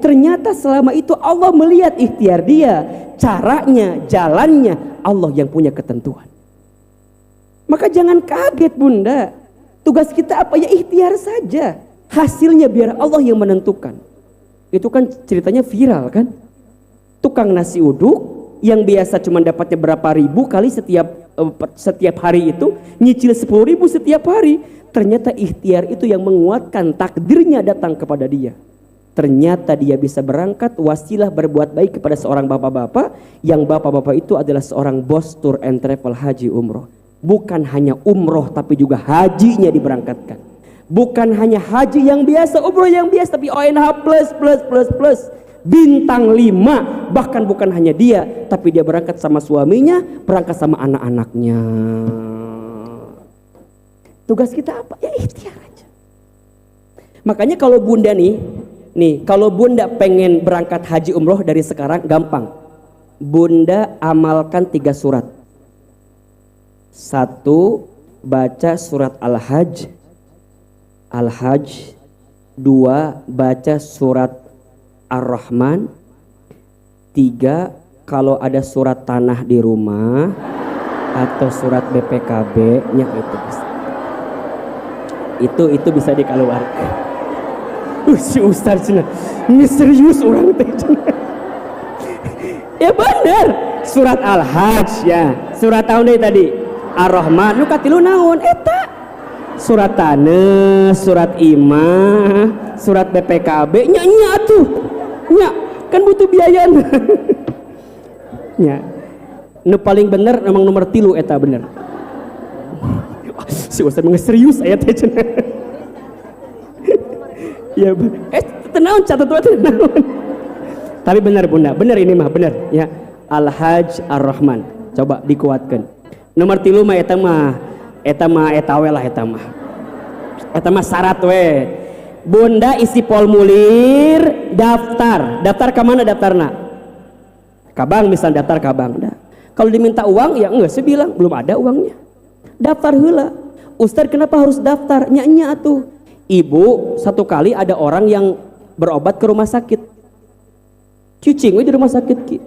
Ternyata selama itu Allah melihat ikhtiar dia, caranya, jalannya, Allah yang punya ketentuan. Maka jangan kaget bunda, tugas kita apa ya, ikhtiar saja, hasilnya biar Allah yang menentukan. Itu kan ceritanya viral kan, tukang nasi uduk yang biasa cuma dapatnya berapa ribu kali setiap hari itu nyicil 10.000 setiap hari. Ternyata ikhtiar itu yang menguatkan takdirnya datang kepada dia. Ternyata dia bisa berangkat wasilah berbuat baik kepada seorang bapak-bapak, yang bapak-bapak itu adalah seorang bos tour and travel haji umroh. Bukan hanya umroh tapi juga hajinya diberangkatkan. Bukan hanya haji yang biasa, umroh yang biasa, tapi ONH plus bintang 5. Bahkan bukan hanya dia, tapi dia berangkat sama suaminya, berangkat sama anak-anaknya. Tugas kita apa? Ya ikhtiar aja. Makanya kalau bunda nih, kalau bunda pengen berangkat haji umroh dari sekarang, gampang. Bunda amalkan 3 surat. 1, baca surat Al-Hajj. 2, baca surat Ar-Rahman. 3, kalau ada surat tanah di rumah atau surat BPKB-nya itu bisa. Itu bisa dikeluarkan. Si Ustaz cina, misterius orang teh. Ya benar, surat Al-Hajj ya, surat tahun tadi Ar-Rahman, lu katilu naon eta? Surat tanah, surat imah, surat BPKB, nya tuh, nya kan butuh biaya. Ya. Nu paling bener emang nomor 3 eta bener. Si Ustaz mah serius aya teh cenah. Ya, tenang catat wae tenang. Tapi benar Bunda, benar ini mah benar ya. Al-Hajj Ar-Rahman. Coba dikuatkan. Nomor 3 mah eta we lah eta mah. Eta mah syarat we. Bunda isi formulir daftar. Daftar ke mana daftarna? Ka bank misal daftar ka bank. Kalau diminta uang ya enggak sih bilang belum ada uangnya. Daftar heula. Ustaz kenapa harus daftar? Nya atuh. Ibu satu kali ada orang yang berobat ke rumah sakit. Cicing we di rumah sakit ki.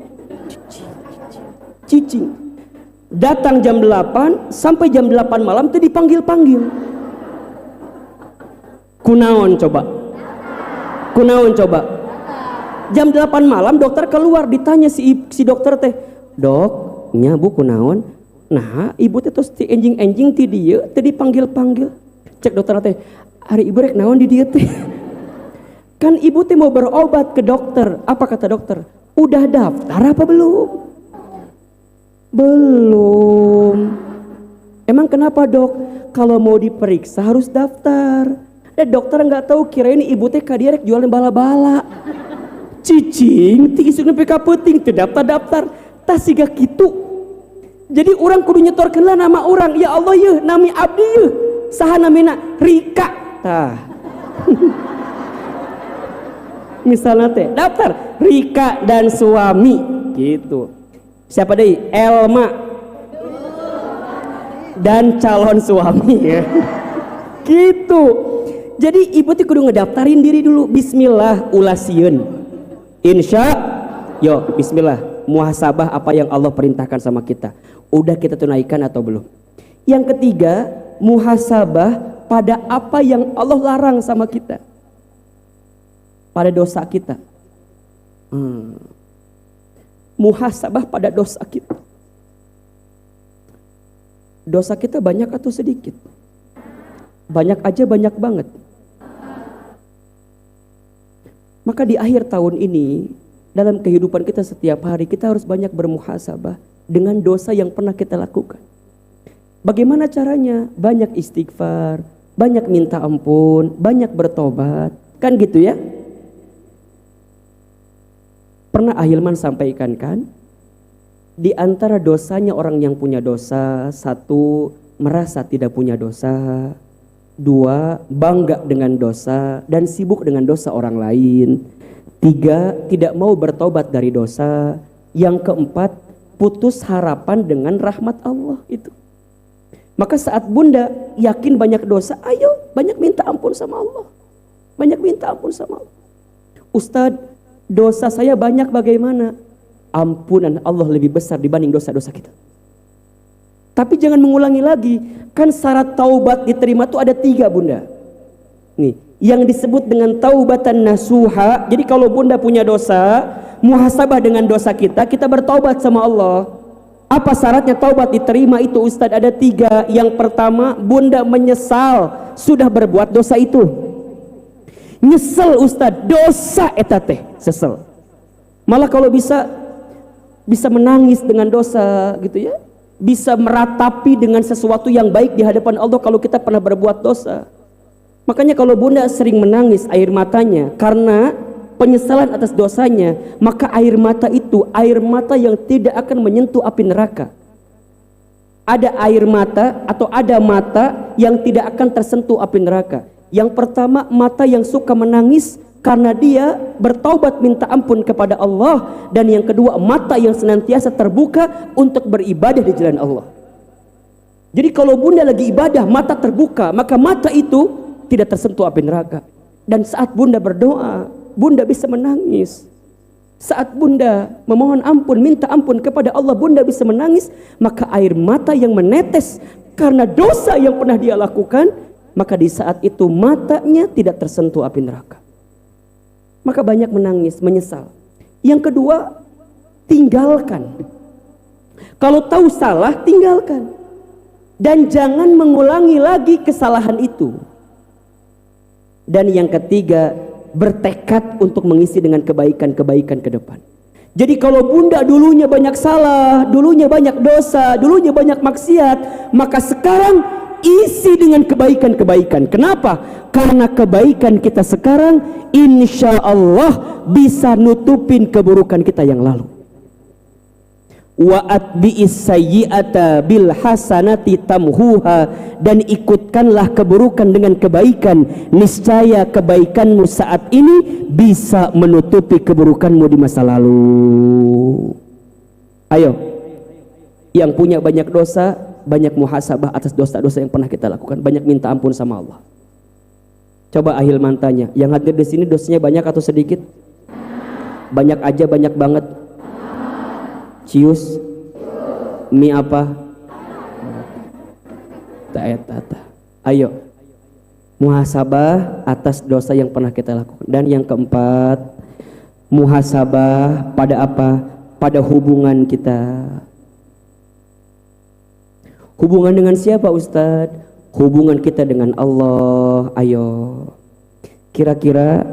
Cicing. Datang jam 8 sampai jam 8 malam teh dipanggil-panggil. Kunaon coba? Jam 8 malam dokter keluar ditanya si dokter teh, "Dok, nya Bu kunaon?" Nah, ibu teh tos ti enjing-enjing ti dieu teh dipanggil-panggil. Cek dokter teh, "Ari ibu rek naon di dieu teh?" Kan ibu teh mau berobat ke dokter. Apa kata dokter? "Udah daftar apa belum?" "Belum." "Emang kenapa, Dok?" "Kalau mau diperiksa harus daftar." Dokter nggak tahu kira ini ibu teh kadia rek jualan bala-bala. Cicing ti isuna PK penting teu daftar-daftar. Tah siga kitu. Jadi orang kudu nyetorkeun lah nama orang. Ya Allah ye, nami abdi ye. Saha namina? Rika. Tah. Misalnya teh daftar Rika dan suami gitu. Siapa deui? Elma dan calon suami ya. Gitu. Jadi ibu tuh kudu ngedaftarin diri dulu. Bismillah ulasieun. Insya yo bismillah muhasabah apa yang Allah perintahkan sama kita. Udah kita tunaikan atau belum? Yang ketiga, muhasabah pada apa yang Allah larang sama kita. Pada dosa kita. Muhasabah pada dosa kita. Dosa kita banyak atau sedikit? Banyak aja, banyak banget. Maka di akhir tahun ini, dalam kehidupan kita setiap hari, kita harus banyak bermuhasabah dengan dosa yang pernah kita lakukan. Bagaimana caranya? Banyak istighfar, banyak minta ampun, banyak bertobat. Kan gitu ya? Pernah Ahilman sampaikan kan? Di antara dosanya orang yang punya dosa, 1, merasa tidak punya dosa. 2, bangga dengan dosa dan sibuk dengan dosa orang lain. 3, tidak mau bertobat dari dosa. Yang keempat, putus harapan dengan rahmat Allah itu. Maka saat Bunda yakin banyak dosa, ayo banyak minta ampun sama Allah. Banyak minta ampun sama Allah. Ustadz, dosa saya banyak bagaimana? Ampunan Allah lebih besar dibanding dosa-dosa kita. Tapi jangan mengulangi lagi. Kan syarat taubat diterima itu ada 3 Bunda. Nih, yang disebut dengan taubatan nasuha. Jadi kalau Bunda punya dosa, muhasabah dengan dosa kita bertaubat sama Allah. Apa syaratnya taubat diterima itu Ustadz? Ada 3. Yang pertama, Bunda menyesal sudah berbuat dosa itu. Nyesel Ustadz, dosa eta teh, sesel. Malah kalau bisa menangis dengan dosa gitu ya. Bisa meratapi dengan sesuatu yang baik di hadapan Allah kalau kita pernah berbuat dosa. Makanya kalau Bunda sering menangis air matanya karena penyesalan atas dosanya, maka air mata itu air mata yang tidak akan menyentuh api neraka. Ada air mata atau ada mata yang tidak akan tersentuh api neraka. Yang pertama, mata yang suka menangis karena dia bertaubat minta ampun kepada Allah. Dan yang kedua, mata yang senantiasa terbuka untuk beribadah di jalan Allah. Jadi kalau Bunda lagi ibadah, mata terbuka, maka mata itu tidak tersentuh api neraka. Dan saat Bunda berdoa, Bunda bisa menangis. Saat Bunda memohon ampun, minta ampun kepada Allah, Bunda bisa menangis. Maka air mata yang menetes karena dosa yang pernah dia lakukan, maka di saat itu matanya tidak tersentuh api neraka. Maka banyak menangis, menyesal. Yang kedua, tinggalkan. Kalau tahu salah, tinggalkan. Dan jangan mengulangi lagi kesalahan itu. Dan yang ketiga, bertekad untuk mengisi dengan kebaikan-kebaikan ke depan. Jadi kalau bunda dulunya banyak salah, dulunya banyak dosa, dulunya banyak maksiat, maka sekarang isi dengan kebaikan-kebaikan. Kenapa? Karena kebaikan kita sekarang insya Allah bisa nutupin keburukan kita yang lalu. Wa atbi'is sayyi'ata bil hasanati tamhuha, dan ikutkanlah keburukan dengan kebaikan, niscaya kebaikanmu saat ini bisa menutupi keburukanmu di masa lalu. Ayo, yang punya banyak dosa, banyak muhasabah atas dosa-dosa yang pernah kita lakukan, banyak minta ampun sama Allah. Coba Ahilman tanya, yang hadir di sini dosanya banyak atau sedikit? Banyak aja, banyak banget. Cius mie apa? Tata. Ayo, muhasabah atas dosa yang pernah kita lakukan. Dan yang keempat, muhasabah pada apa? Pada hubungan kita. Hubungan dengan siapa, Ustadz? Hubungan kita dengan Allah. Ayo, kira-kira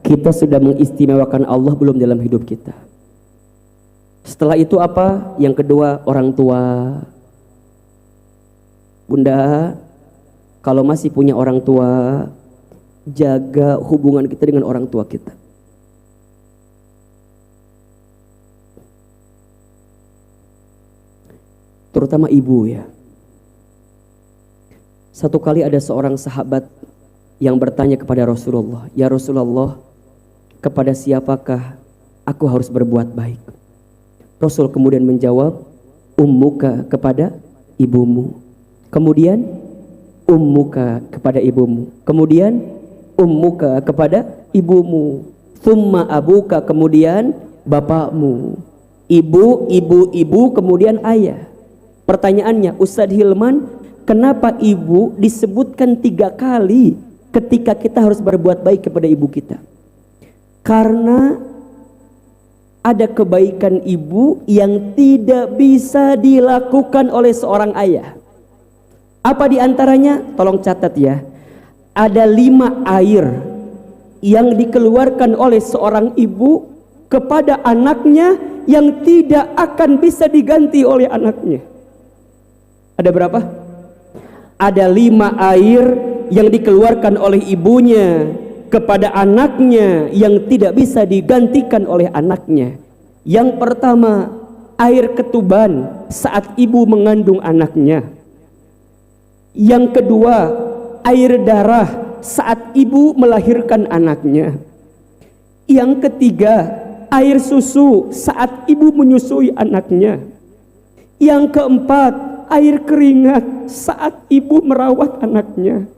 kita sudah mengistimewakan Allah belum dalam hidup kita? Setelah itu apa? Yang kedua, orang tua. Bunda, kalau masih punya orang tua, jaga hubungan kita dengan orang tua kita. Terutama ibu ya. Satu kali ada seorang sahabat yang bertanya kepada Rasulullah, "Ya Rasulullah, kepada siapakah aku harus berbuat baik?" Rasul kemudian menjawab, "Ummuka, kepada ibumu." Kemudian ummuka, kepada ibumu. Kemudian ummuka, kepada ibumu. Thumma abuka, kemudian bapakmu. Ibu, kemudian ayah. Pertanyaannya, Ustadz Hilman, kenapa ibu disebutkan 3 kali ketika kita harus berbuat baik kepada ibu kita? Karena ada kebaikan ibu yang tidak bisa dilakukan oleh seorang ayah. Apa diantaranya? Tolong catat ya. Ada 5 air yang dikeluarkan oleh seorang ibu kepada anaknya yang tidak akan bisa diganti oleh anaknya. Ada berapa? Ada 5 air yang dikeluarkan oleh ibunya kepada anaknya yang tidak bisa digantikan oleh anaknya. Yang pertama, air ketuban saat ibu mengandung anaknya. Yang kedua, air darah saat ibu melahirkan anaknya. Yang ketiga, air susu saat ibu menyusui anaknya. Yang keempat, air keringat saat ibu merawat anaknya.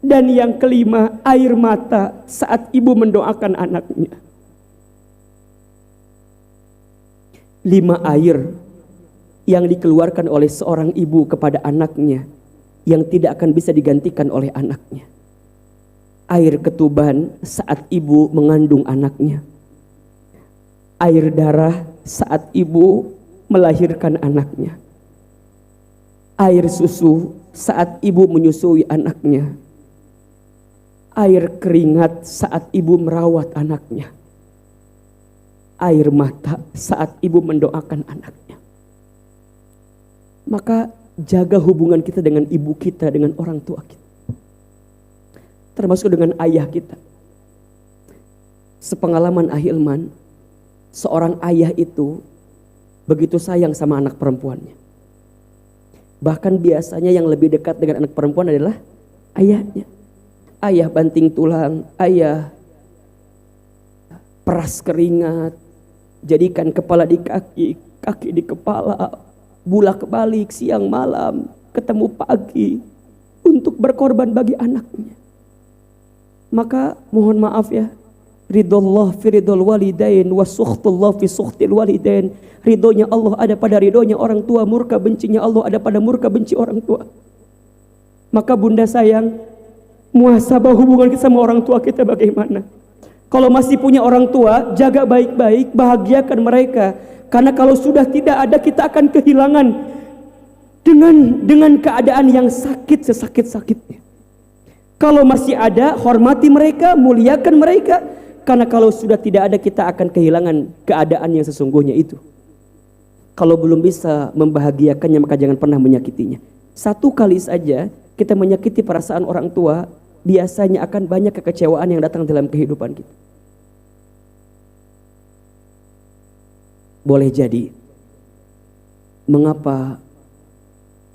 Dan yang kelima, air mata saat ibu mendoakan anaknya. 5 air yang dikeluarkan oleh seorang ibu kepada anaknya yang tidak akan bisa digantikan oleh anaknya. Air ketuban saat ibu mengandung anaknya. Air darah saat ibu melahirkan anaknya. Air susu saat ibu menyusui anaknya. Air keringat saat ibu merawat anaknya. Air mata saat ibu mendoakan anaknya. Maka jaga hubungan kita dengan ibu kita, dengan orang tua kita, termasuk dengan ayah kita. Sepengalaman Ahilman, seorang ayah itu begitu sayang sama anak perempuannya. Bahkan biasanya yang lebih dekat dengan anak perempuan adalah ayahnya. Ayah banting tulang, ayah peras keringat, jadikan kepala di kaki, kaki di kepala, bolak-balik siang malam, ketemu pagi untuk berkorban bagi anaknya. Maka mohon maaf ya, ridullah fi ridul walidain wa sukhtullah fi sukhtil walidain. Ridhonya Allah ada pada ridhonya orang tua, murka bencinya Allah ada pada murka benci orang tua. Maka bunda sayang, muhasabah hubungan kita sama orang tua kita bagaimana? Kalau masih punya orang tua, jaga baik-baik, bahagiakan mereka. Karena kalau sudah tidak ada, kita akan kehilangan dengan keadaan yang sakit sesakit-sakitnya. Kalau masih ada, hormati mereka, muliakan mereka. Karena kalau sudah tidak ada, kita akan kehilangan keadaan yang sesungguhnya itu. Kalau belum bisa membahagiakannya, maka jangan pernah menyakitinya. Satu kali saja kita menyakiti perasaan orang tua, biasanya akan banyak kekecewaan yang datang dalam kehidupan kita. Boleh jadi, mengapa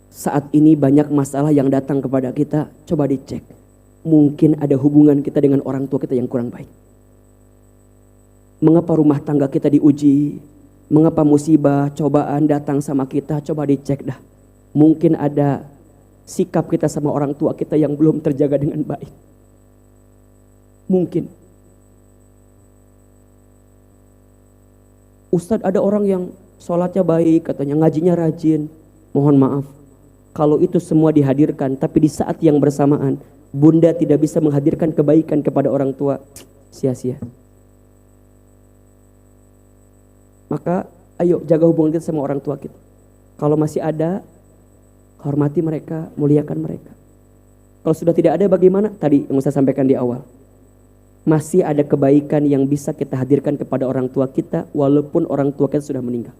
saat ini banyak masalah yang datang kepada kita? Coba dicek. Mungkin ada hubungan kita dengan orang tua kita yang kurang baik. Mengapa rumah tangga kita diuji? Mengapa musibah, cobaan datang sama kita? Coba dicek dah. Mungkin ada sikap kita sama orang tua kita yang belum terjaga dengan baik. Mungkin. Ustadz, ada orang yang sholatnya baik, katanya ngajinya rajin. Mohon maaf, kalau itu semua dihadirkan, tapi di saat yang bersamaan bunda tidak bisa menghadirkan kebaikan kepada orang tua, sia-sia. Maka ayo jaga hubungan kita sama orang tua kita. Kalau masih ada, hormati mereka, muliakan mereka. Kalau sudah tidak ada, bagaimana? Tadi yang saya sampaikan di awal, masih ada kebaikan yang bisa kita hadirkan kepada orang tua kita walaupun orang tua kita sudah meninggal.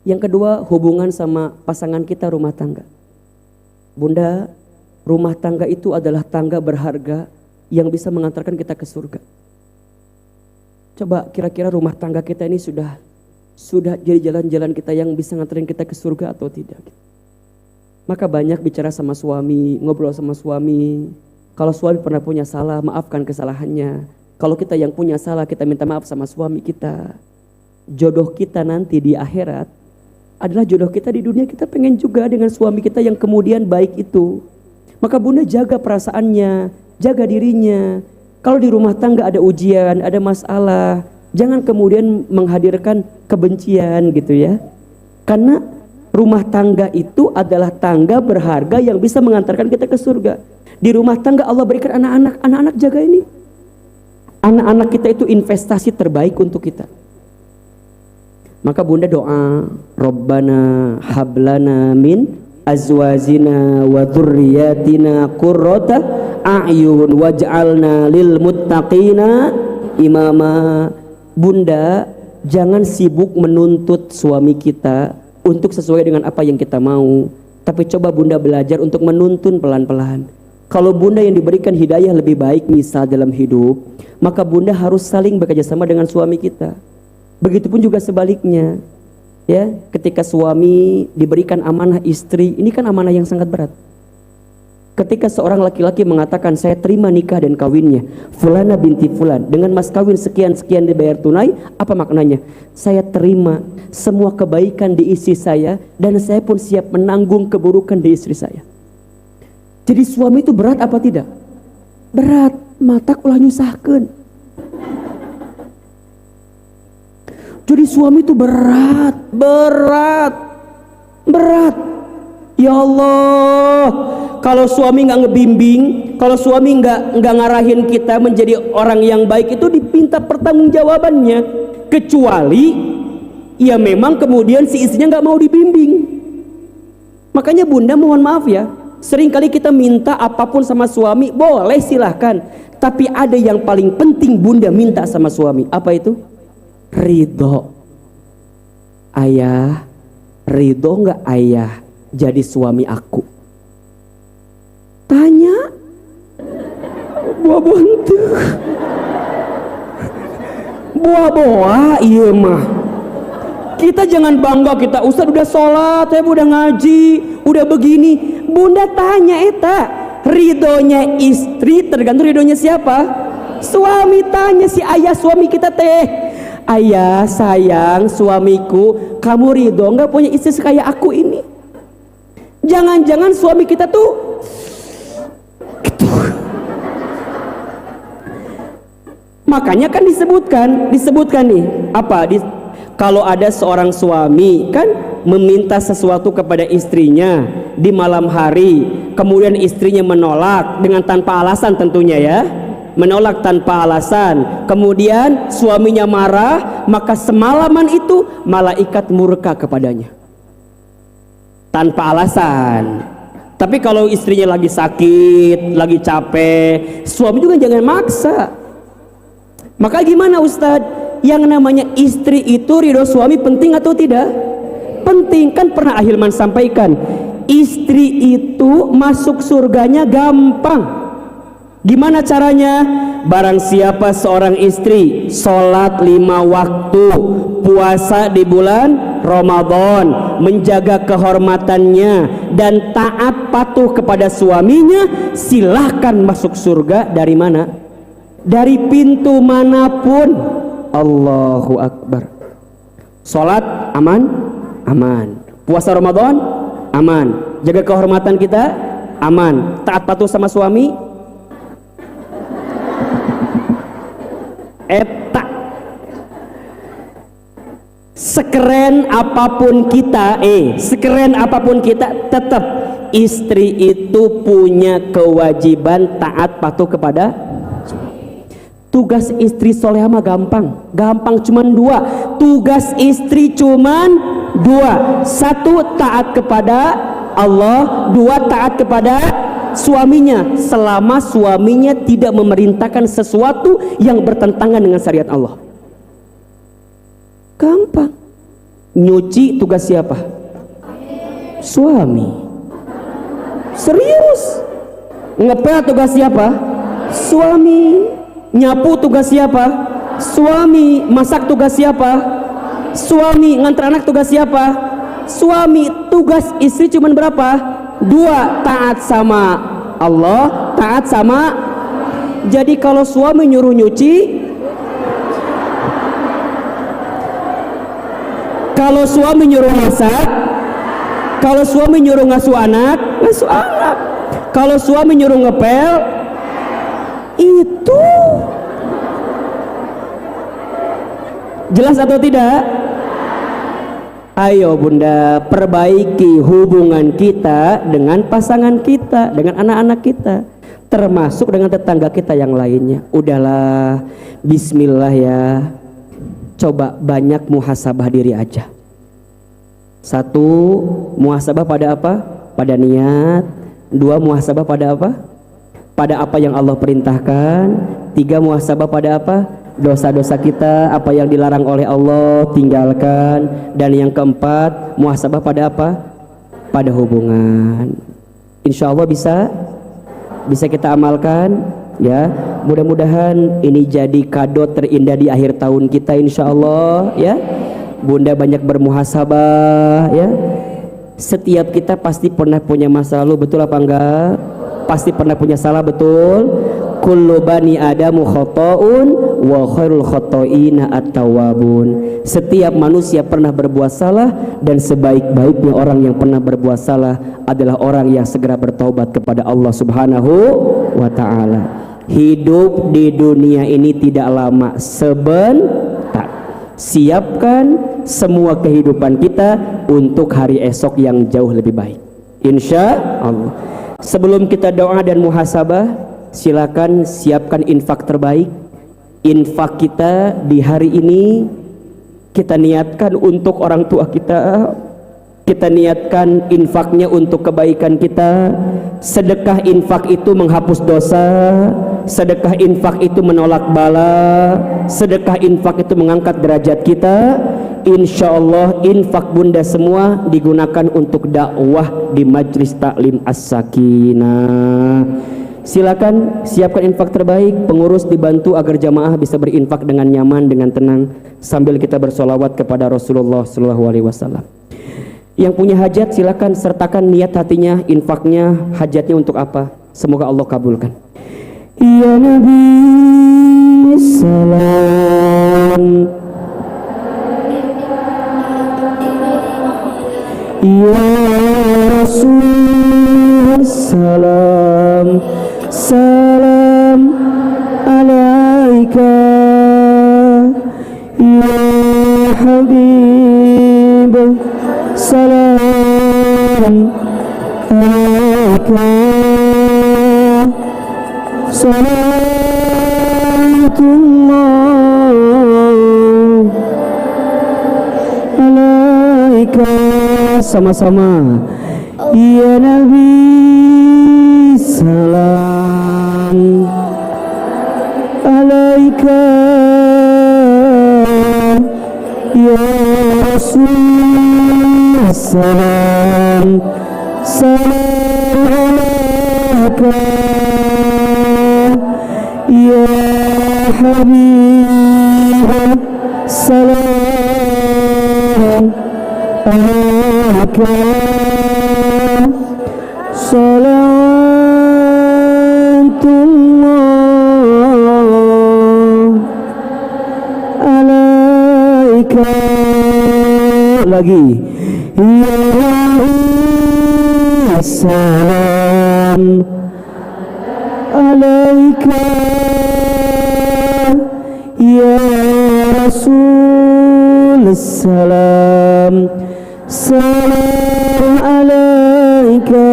Yang kedua, hubungan sama pasangan kita, rumah tangga. Bunda, rumah tangga itu adalah tangga berharga yang bisa mengantarkan kita ke surga. Coba kira-kira rumah tangga kita ini sudah jadi jalan-jalan kita yang bisa nganterin kita ke surga atau tidak? Maka banyak bicara sama suami, ngobrol sama suami. Kalau suami pernah punya salah, maafkan kesalahannya. Kalau kita yang punya salah, kita minta maaf sama suami kita. Jodoh kita nanti di akhirat adalah jodoh kita di dunia. Kita pengen juga dengan suami kita yang kemudian baik itu. Maka bunda jaga perasaannya, jaga dirinya. Kalau di rumah tangga ada ujian, ada masalah, jangan kemudian menghadirkan kebencian gitu ya. Karena rumah tangga itu adalah tangga berharga yang bisa mengantarkan kita ke surga. Di rumah tangga Allah berikan anak-anak, anak-anak jaga ini. Anak-anak kita itu investasi terbaik untuk kita. Maka bunda doa, Rabbana hablana min azwajina wa dzurriyyatina qurrata a'yun waj'alna lil muttaqina imama. Bunda, jangan sibuk menuntut suami kita untuk sesuai dengan apa yang kita mau, tapi coba bunda belajar untuk menuntun pelan-pelan. Kalau bunda yang diberikan hidayah lebih baik misal dalam hidup, maka bunda harus saling bekerja sama dengan suami kita. Begitupun juga sebaliknya. Ya, ketika suami diberikan amanah istri, ini kan amanah yang sangat berat. Ketika seorang laki-laki mengatakan, saya terima nikah dan kawinnya Fulana binti Fulan dengan mas kawin sekian-sekian dibayar tunai, apa maknanya? Saya terima semua kebaikan di istri saya dan saya pun siap menanggung keburukan di istri saya. Jadi suami itu berat apa tidak? Berat, mata ulah nyusahkeun. Jadi suami itu berat. Ya Allah, kalau suami nggak ngebimbing, kalau suami nggak ngarahin kita menjadi orang yang baik, itu dipinta pertanggungjawabannya. Kecuali, ya memang kemudian si istrinya nggak mau dibimbing. Makanya bunda mohon maaf ya, seringkali kita minta apapun sama suami, boleh silahkan. Tapi ada yang paling penting bunda minta sama suami, apa itu? Ridho. Ayah, ridho nggak ayah jadi suami aku? Tanya. Buah bontuh. Buah iya mah. Kita jangan bangga kita Ustadz udah sholat, saya udah ngaji, udah begini. Bunda tanya eta, ridhonya istri tergantung ridhonya siapa? Suami. Tanya si ayah suami kita teh, ayah sayang suamiku, kamu ridho nggak punya istri sekaya aku ini? Jangan-jangan suami kita tuh gitu. Makanya kan disebutkan nih apa? Kalau ada seorang suami kan meminta sesuatu kepada istrinya di malam hari, kemudian istrinya menolak dengan tanpa alasan tentunya ya, menolak tanpa alasan, kemudian suaminya marah, maka semalaman itu malaikat murka kepadanya tanpa alasan. Tapi kalau istrinya lagi sakit, lagi capek, suami juga jangan maksa. Maka gimana Ustadz? Yang namanya istri itu ridho suami penting atau tidak? Penting. Kan pernah Ahilman sampaikan, istri itu masuk surganya gampang. Gimana caranya? Barang siapa seorang istri sholat 5 waktu, puasa di bulan Ramadan, menjaga kehormatannya dan taat patuh kepada suaminya, silahkan masuk surga. Dari mana? Dari pintu manapun. Allahu Akbar. Sholat aman? Aman. Puasa Ramadan? Aman. Jaga kehormatan kita? Aman. Taat patuh sama suami? Eta sekeren apapun kita, sekeren apapun kita, tetap istri itu punya kewajiban taat patuh kepada. Tugas istri solehah mah gampang cuman 2. Tugas istri cuman 2. 1 taat kepada Allah, 2 taat kepada suaminya, selama suaminya tidak memerintahkan sesuatu yang bertentangan dengan syariat Allah. Gampang. Nyuci tugas siapa? Suami. Serius. Ngepel tugas siapa? Suami. Nyapu tugas siapa? Suami. Masak tugas siapa? Suami. Ngantar anak tugas siapa? Suami. Tugas istri cuman berapa? 2. Taat sama Allah, taat sama. Jadi kalau suami nyuruh nyuci, kalau suami nyuruh masak, kalau suami nyuruh ngasuh anak, kalau suami nyuruh ngepel, itu jelas atau tidak? Ayo Bunda, perbaiki hubungan kita dengan pasangan kita, dengan anak-anak kita, termasuk dengan tetangga kita yang lainnya. Udahlah, bismillah ya. Coba banyak muhasabah diri aja. 1, muhasabah pada apa? Pada niat. 2, muhasabah pada apa? Pada apa yang Allah perintahkan. 3, muhasabah pada apa? Dosa-dosa kita, apa yang dilarang oleh Allah tinggalkan. Dan yang keempat, muhasabah pada apa? Pada hubungan. Insya Allah bisa kita amalkan ya. Mudah-mudahan ini jadi kado terindah di akhir tahun kita insya Allah ya. Bunda banyak bermuhasabah ya. Setiap kita pasti pernah punya masa lalu, betul apa enggak? Pasti pernah punya salah, betul. Kullu bani adamu khata'un wa khairul khata'ina at-tawwabun. Setiap manusia pernah berbuat salah, dan sebaik-baiknya orang yang pernah berbuat salah adalah orang yang segera bertaubat kepada Allah Subhanahu wa taala. Hidup di dunia ini tidak lama, sebentar. Siapkan semua kehidupan kita untuk hari esok yang jauh lebih baik, insya Allah. Sebelum kita doa dan muhasabah, silakan siapkan infak terbaik. Infak kita di hari ini kita niatkan untuk orang tua kita, kita niatkan infaknya untuk kebaikan kita. Sedekah infak itu menghapus dosa, sedekah infak itu menolak bala, sedekah infak itu mengangkat derajat kita. Insya Allah infak Bunda semua digunakan untuk dakwah di Majlis Taklim As-Sakinah. Silakan siapkan infak terbaik. Pengurus dibantu agar jamaah bisa berinfak dengan nyaman, dengan tenang, sambil kita bersolawat kepada Rasulullah SAW. Yang punya hajat silakan sertakan niat hatinya, infaknya, hajatnya untuk apa. Semoga Allah kabulkan. Ya Nabi salam, ya Rasul salam, salam alaika ya Habib, salam alaika, salatullah alaika. Sama-sama. Ya Nabi salam alaika Rasulullah salam alaika ya Habib salam alaika salatullah alaika lagi ya salam alaika ya Rasul salam salam alaika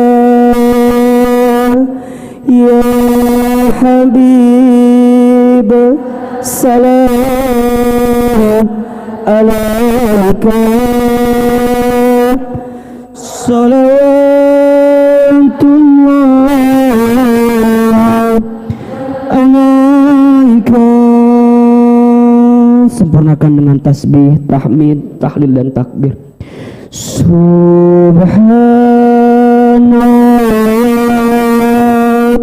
ya Habib salam alaika salawatullah alaika. Sempurnakan dengan tasbih, tahmid, tahlil dan takbir. Subhanallah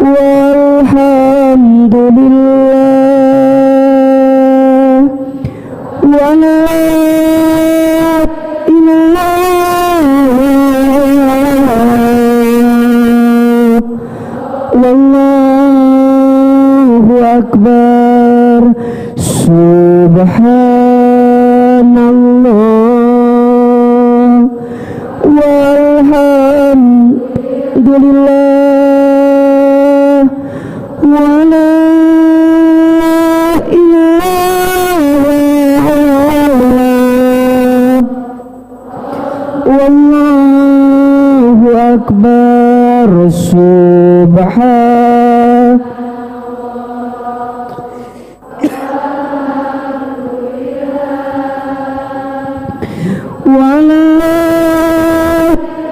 walhamdulillah wa la ilaha wallahu akbar. Subhanallah walhamdulillah wa la ilaha wallahu akbar. wa la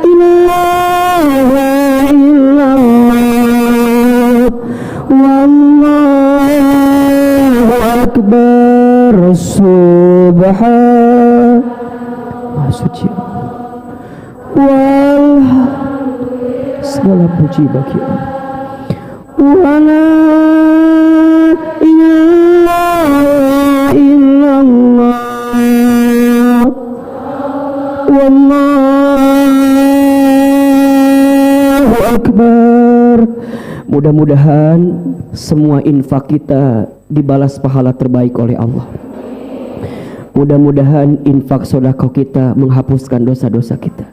ilaha illallah wallahu akbar. Maha suci segala puji bagi Allah. Wa la ilaha illallah wallahu akbar. Mudah-mudahan semua infak kita dibalas pahala terbaik oleh Allah. Mudah-mudahan infak sedekah kita menghapuskan dosa-dosa kita.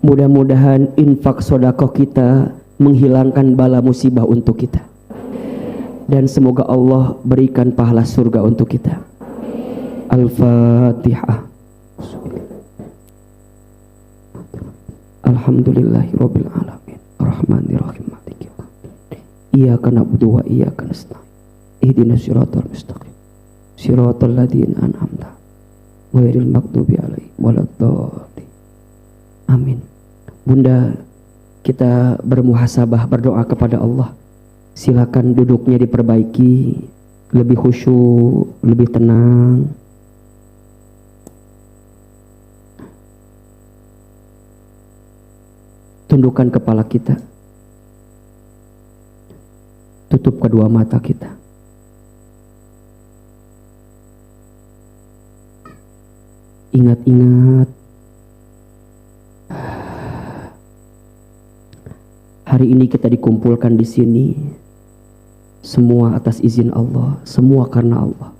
Mudah-mudahan infak sedekah kita menghilangkan bala musibah untuk kita. Dan semoga Allah berikan pahala surga untuk kita. Al-Fatihah. Alhamdulillahirabbil alamin. Arrahmanirrahim. Maliki yaumiddin. Iyyaka na'budu wa iyyaka nasta'in. Ihdinas siratal mustaqim. Siratal ladzina an'amta 'alaihim ghairil maghdubi 'alaihim waladdallin. Amin. Bunda, kita bermuhasabah, berdoa kepada Allah. Silakan duduknya diperbaiki, lebih khusyuk, lebih tenang. Tundukkan kepala kita. Tutup kedua mata kita. Ingat-ingat hari ini kita dikumpulkan di sini, semua atas izin Allah, semua karena Allah.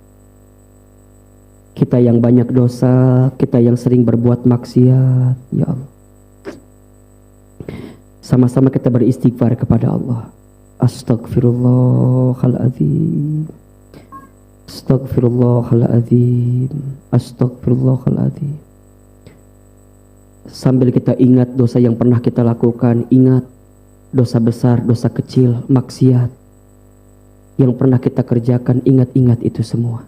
Kita yang banyak dosa, kita yang sering berbuat maksiat, ya Allah. Sama-sama kita beristighfar kepada Allah. Astaghfirullahaladzim. Astaghfirullahaladzim. Astaghfirullahaladzim. Sambil kita ingat dosa yang pernah kita lakukan, ingat dosa besar, dosa kecil, maksiat yang pernah kita kerjakan, ingat-ingat itu semua.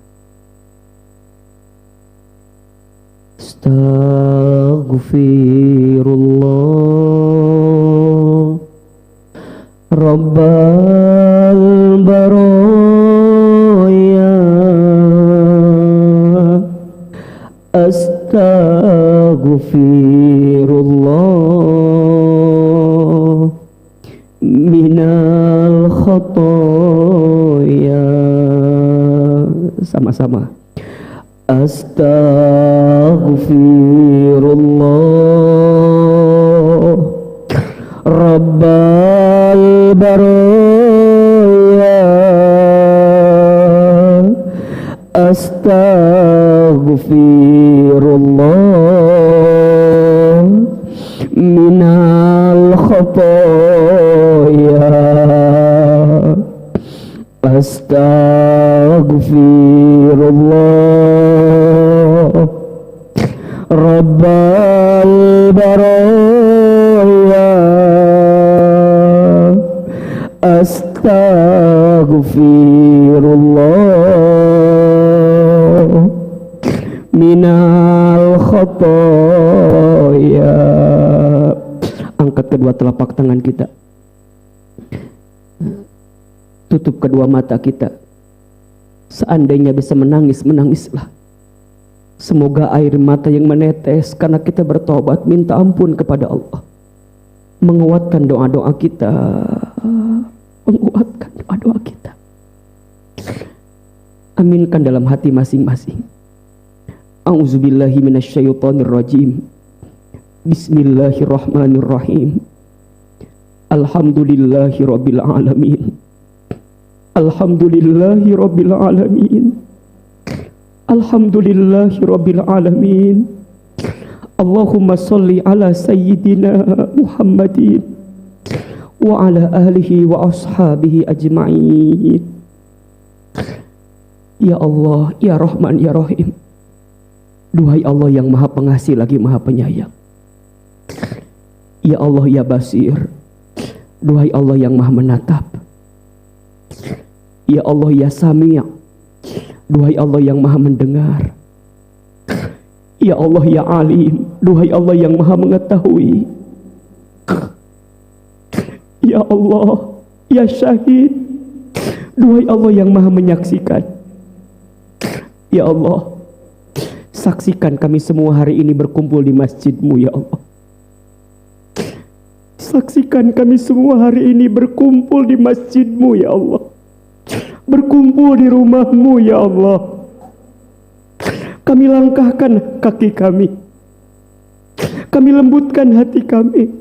Astaghfirullah Rabbal baraya Astaghfirullah minal khotoya. Sama-sama. Astaghfirullah Rabbal baraya. Astaghfirullah minal khotoya. Astaghfirullah Rabbal baraya. Astaghfirullah minal khotoya. Angkat kedua telapak tangan kita, tutup kedua mata kita. Seandainya bisa menangis, menangislah. Semoga air mata yang menetes karena kita bertobat, minta ampun kepada Allah, menguatkan doa-doa kita, menguatkan doa-doa kita. Aminkan dalam hati masing-masing. A'udzubillahi minasyaitonirrajim. Bismillahirrahmanirrahim. Alhamdulillahi rabbil alamin. Alhamdulillahi rabbil alamin. Alhamdulillahi rabbil alamin. Allahumma salli ala sayyidina Muhammadin wa ala alihi wa ashabihi ajma'in. Ya Allah, ya Rahman, ya Rahim. Duhai Allah yang maha pengasih lagi maha penyayang. Ya Allah, ya Basir. Duhai Allah yang maha menatap. Ya Allah, ya Sami'. Duhai Allah yang maha mendengar. Ya Allah, ya Alim. Duhai Allah yang maha mengetahui. Ya Allah, ya Syahid. Duhai Allah yang maha menyaksikan. Ya Allah, saksikan kami semua hari ini berkumpul di masjid-Mu ya Allah. Saksikan kami semua hari ini berkumpul di masjid-Mu ya Allah. Berkumpul di rumah-Mu ya Allah. Kami langkahkan kaki kami. Kami lembutkan hati kami.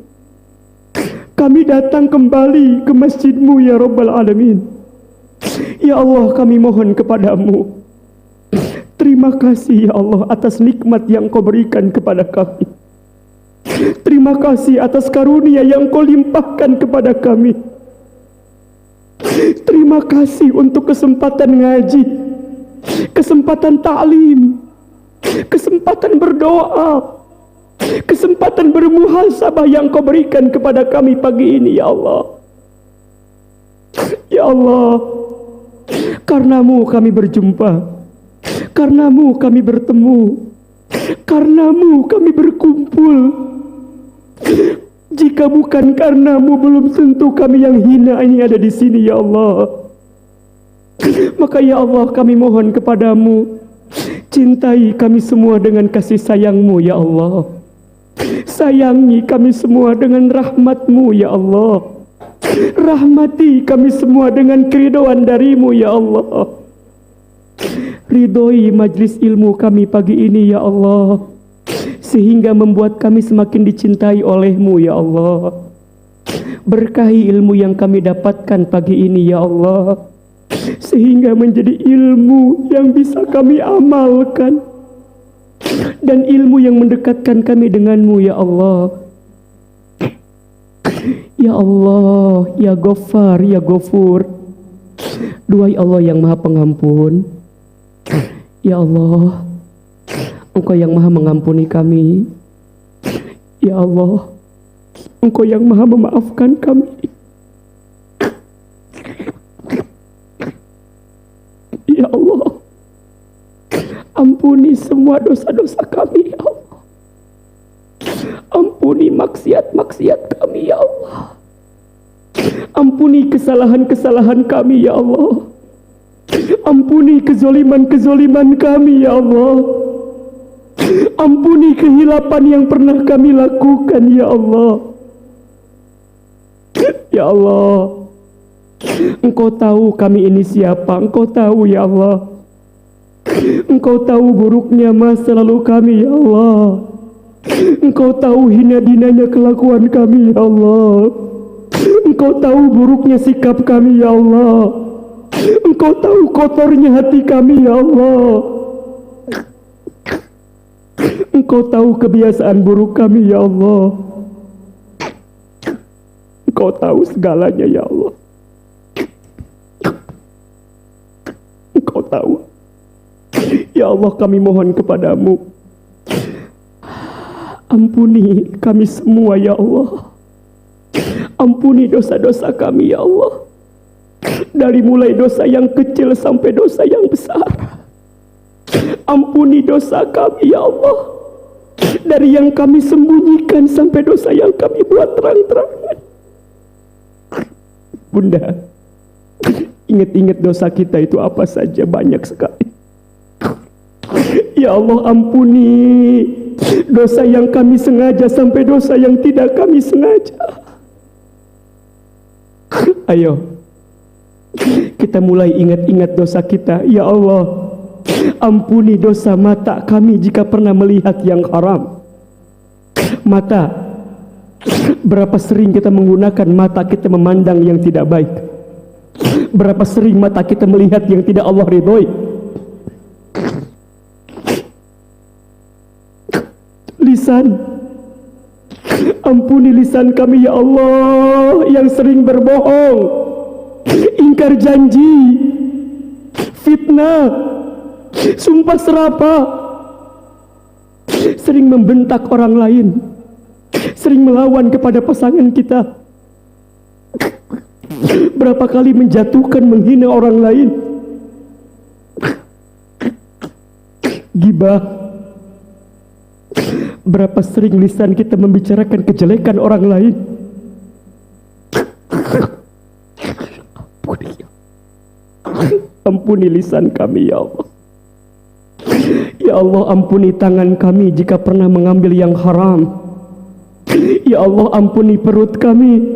Kami datang kembali ke masjid-Mu ya Rabbal Alamin. Ya Allah, kami mohon kepadamu, terima kasih ya Allah atas nikmat yang Kau berikan kepada kami. Terima kasih atas karunia yang Kau limpahkan kepada kami. Terima kasih untuk kesempatan ngaji, kesempatan ta'lim, kesempatan berdoa, kesempatan bermuhasabah yang Kau berikan kepada kami pagi ini ya Allah. Ya Allah, karenamu kami berjumpa, karenamu kami bertemu, karenamu kami berkumpul. Jika bukan karenamu, belum tentu kami yang hina ini ada di sini ya Allah. Maka ya Allah, kami mohon kepadamu, cintai kami semua dengan kasih sayang-Mu ya Allah. Sayangi kami semua dengan rahmat-Mu ya Allah. Rahmati kami semua dengan keridhaan dari-Mu ya Allah. Ridhoi majlis ilmu kami pagi ini ya Allah, sehingga membuat kami semakin dicintai oleh-Mu ya Allah. Berkahi ilmu yang kami dapatkan pagi ini ya Allah, sehingga menjadi ilmu yang bisa kami amalkan, dan ilmu yang mendekatkan kami dengan-Mu ya Allah. Ya Allah, ya Ghaffar, ya Ghafur. Duhai Allah yang maha pengampun. Ya Allah, Engkau yang maha mengampuni kami. Ya Allah, Engkau yang maha memaafkan kami. Ya Allah, ampuni semua dosa-dosa kami ya Allah. Ampuni maksiat-maksiat kami ya Allah. Ampuni kesalahan-kesalahan kami ya Allah. Ampuni kezoliman-kezoliman kami ya Allah. Ampuni kehilapan yang pernah kami lakukan ya Allah. Ya Allah, Engkau tahu kami ini siapa. Engkau tahu ya Allah. Engkau tahu buruknya masa lalu kami ya Allah. Engkau tahu hina-dinanya kelakuan kami ya Allah. Engkau tahu buruknya sikap kami ya Allah. Engkau tahu kotornya hati kami ya Allah. Engkau tahu kebiasaan buruk kami ya Allah. Engkau tahu segalanya ya Allah. Engkau tahu. Ya Allah, kami mohon kepadamu, ampuni kami semua ya Allah. Ampuni dosa-dosa kami ya Allah. Dari mulai dosa yang kecil sampai dosa yang besar. Ampuni dosa kami ya Allah. Dari yang kami sembunyikan sampai dosa yang kami buat terang-terangan. Bunda, ingat-ingat dosa kita itu apa saja, banyak sekali. Ya Allah, ampuni dosa yang kami sengaja sampai dosa yang tidak kami sengaja. Ayo, kita mulai ingat-ingat dosa kita. Ya Allah, ampuni dosa mata kami jika pernah melihat yang haram. Mata, berapa sering kita menggunakan mata kita memandang yang tidak baik. Berapa sering mata kita melihat yang tidak Allah ridhoi. Lisan, ampuni lisan kami ya Allah yang sering berbohong, ingkar janji, fitnah, sumpah serapah, sering membentak orang lain, sering melawan kepada pasangan kita, berapa kali menjatuhkan, menghina orang lain, gibah, berapa sering lisan kita membicarakan kejelekan orang lain. Ampuni lisan kami ya Allah. Ya Allah, ampuni tangan kami jika pernah mengambil yang haram. Ya Allah, ampuni perut kami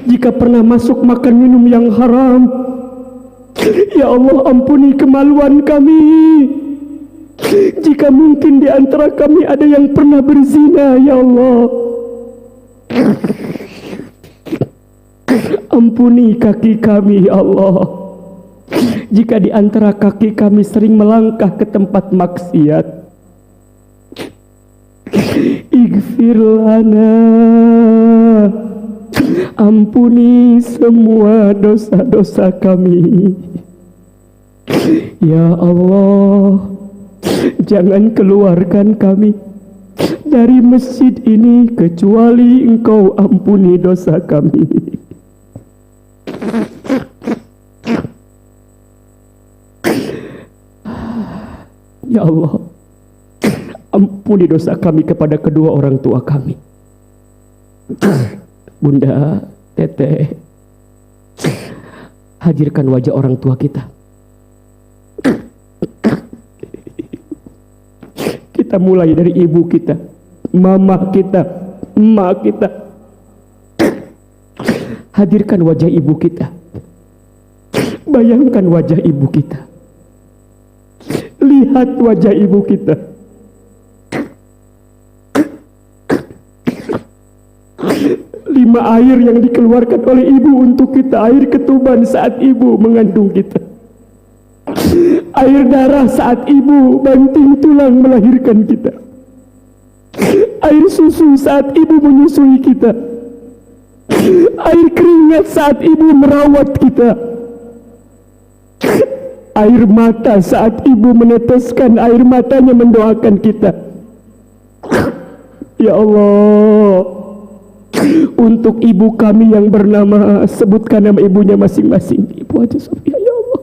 jika pernah masuk makan minum yang haram. Ya Allah, ampuni kemaluan kami jika mungkin di antara kami ada yang pernah berzina. Ya Allah, ampuni kaki kami ya Allah jika di antara kaki kami sering melangkah ke tempat maksiat. Ighfir lana, ampuni semua dosa-dosa kami. Ya Allah, jangan keluarkan kami dari masjid ini kecuali Engkau ampuni dosa kami. Ya Allah, ampuni dosa kami kepada kedua orang tua kami. Bunda, Teteh, hadirkan wajah orang tua kita. Kita mulai dari ibu kita, mama kita, emak kita. Hadirkan wajah ibu kita. Bayangkan wajah ibu kita. Lihat wajah ibu kita. Lima air yang dikeluarkan oleh ibu untuk kita. Air ketuban saat ibu mengandung kita. Air darah saat ibu banting tulang melahirkan kita. Air susu saat ibu menyusui kita. Air keringat saat ibu merawat kita. Air mata saat ibu meneteskan air matanya mendoakan kita. Ya Allah, untuk ibu kami yang bernama, sebutkan nama ibunya masing-masing. Ibu Haji Sofia, ya Allah,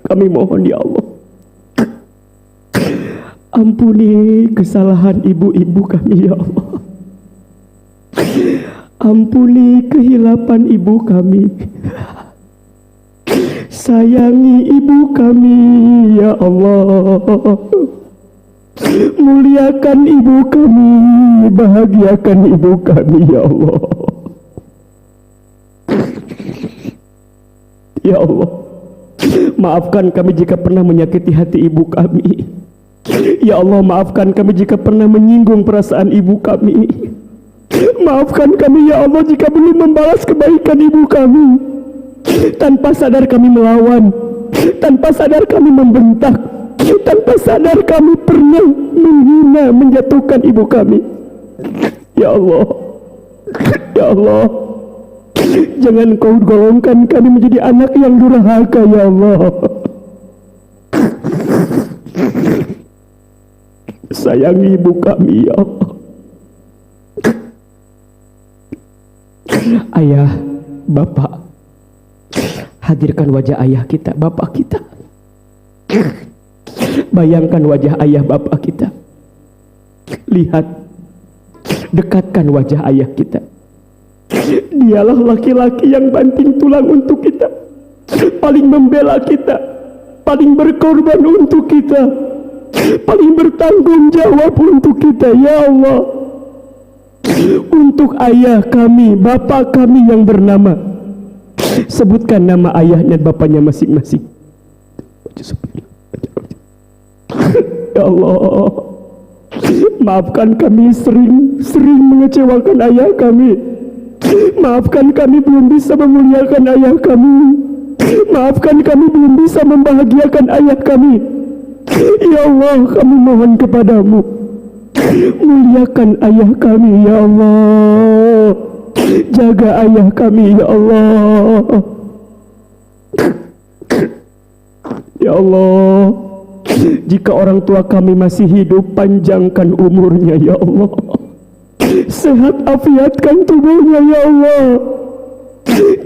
kami mohon ya Allah, ampuni kesalahan ibu-ibu kami ya Allah. Ampuni kehilapan ibu kami. Sayangi ibu kami ya Allah. Muliakan ibu kami, bahagiakan ibu kami ya Allah. Ya Allah, maafkan kami jika pernah menyakiti hati ibu kami. Ya Allah, maafkan kami jika pernah menyinggung perasaan ibu kami. Maafkan kami ya Allah jika belum membalas kebaikan ibu kami. Tanpa sadar kami melawan, tanpa sadar kami membentak, tanpa sadar kami pernah menghina, menjatuhkan ibu kami. Ya Allah, ya Allah, jangan kau golongkan kami menjadi anak yang durhaka ya Allah. Sayangi ibu kami ya Allah. Ayah, bapak, hadirkan wajah ayah kita, bapak kita. Bayangkan wajah ayah bapak kita. Lihat, dekatkan wajah ayah kita. Dialah laki-laki yang banting tulang untuk kita, paling membela kita, paling berkorban untuk kita, paling bertanggung jawab untuk kita ya Allah. Untuk ayah kami, bapak kami yang bernama, sebutkan nama ayahnya dan bapaknya masing-masing. Ya Allah, maafkan kami sering mengecewakan ayah kami. Maafkan kami belum bisa memuliakan ayah kami. Maafkan kami belum bisa membahagiakan ayah kami. Ya Allah, kami mohon kepadamu, muliakan ayah kami ya Allah. Jaga ayah kami ya Allah. Ya Allah, jika orang tua kami masih hidup, panjangkan umurnya ya Allah. Sehat afiatkan tubuhnya ya Allah.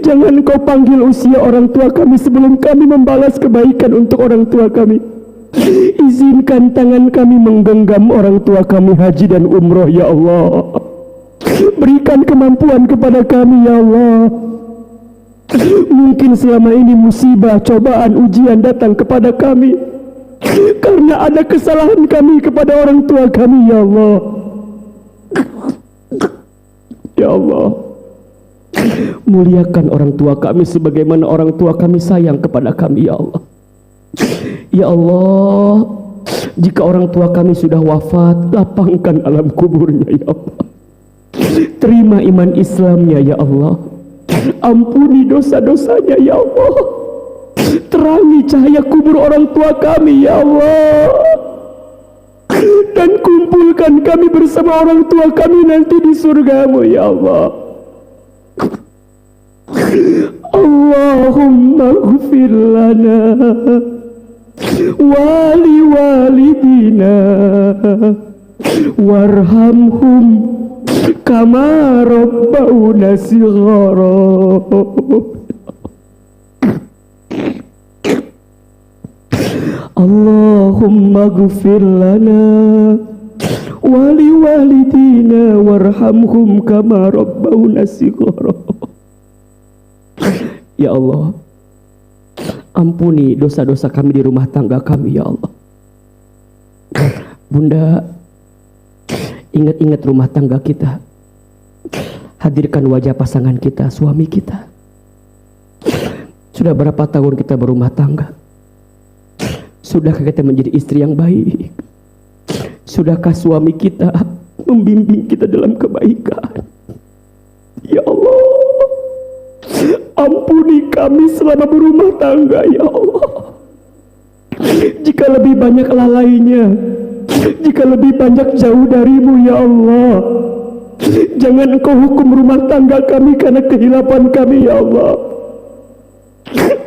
Jangan kau panggil usia orang tua kami sebelum kami membalas kebaikan untuk orang tua kami. Izinkan tangan kami menggenggam orang tua kami haji dan umroh ya Allah. Berikan kemampuan kepada kami ya Allah. Mungkin selama ini musibah, cobaan, ujian datang kepada kami karena ada kesalahan kami kepada orang tua kami ya Allah. Ya Allah, muliakan orang tua kami sebagaimana orang tua kami sayang kepada kami ya Allah. Ya Allah, jika orang tua kami sudah wafat, lapangkan alam kuburnya ya Allah. Terima iman Islamnya ya Allah. Ampuni dosa-dosanya ya Allah. Terangi cahaya kubur orang tua kami ya Allah. Dan kumpulkan kami bersama orang tua kami nanti di surgamu ya Allah. Allahumma ghfir lana wali walidina warhamhum kama rabbauna shighara. Allahumma ghfir lana wali walidina warhamhum kama rabbauna shighara. Ya Allah, ampuni dosa-dosa kami di rumah tangga kami ya Allah. Bunda, ingat-ingat rumah tangga kita. Hadirkan wajah pasangan kita, suami kita. Sudah berapa tahun kita berumah tangga? Sudahkah kita menjadi istri yang baik? Sudahkah suami kita membimbing kita dalam kebaikan? Ya Allah, ampuni kami selama berumah tangga ya Allah. Jika lebih banyak lalainya, jika lebih banyak jauh darimu ya Allah, jangan engkau hukum rumah tangga kami karena kehilapan kami ya Allah.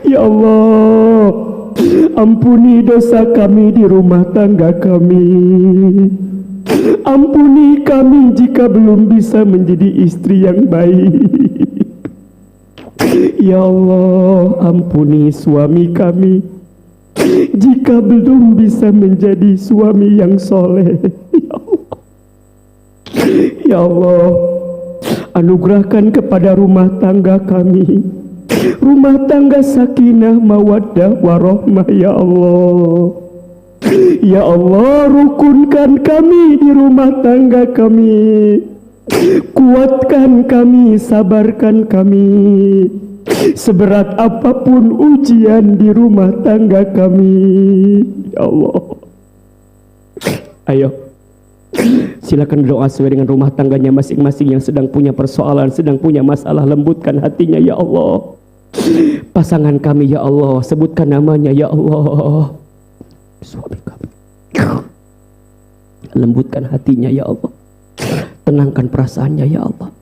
Ya Allah, ampuni dosa kami di rumah tangga kami. Ampuni kami jika belum bisa menjadi istri yang baik. Ya Allah, ampuni suami kami jika belum bisa menjadi suami yang soleh. Ya Allah, ya Allah, anugerahkan kepada rumah tangga kami rumah tangga sakinah mawaddah warahmah ya Allah. Ya Allah, rukunkan kami di rumah tangga kami, kuatkan kami, sabarkan kami, seberat apapun ujian di rumah tangga kami. Ya Allah, ayo silakan doa sesuai dengan rumah tangganya masing-masing yang sedang punya persoalan, sedang punya masalah. Lembutkan hatinya ya Allah. Pasangan kami ya Allah, sebutkan namanya ya Allah. Suami kami, lembutkan hatinya ya Allah, tenangkan perasaannya ya Allah,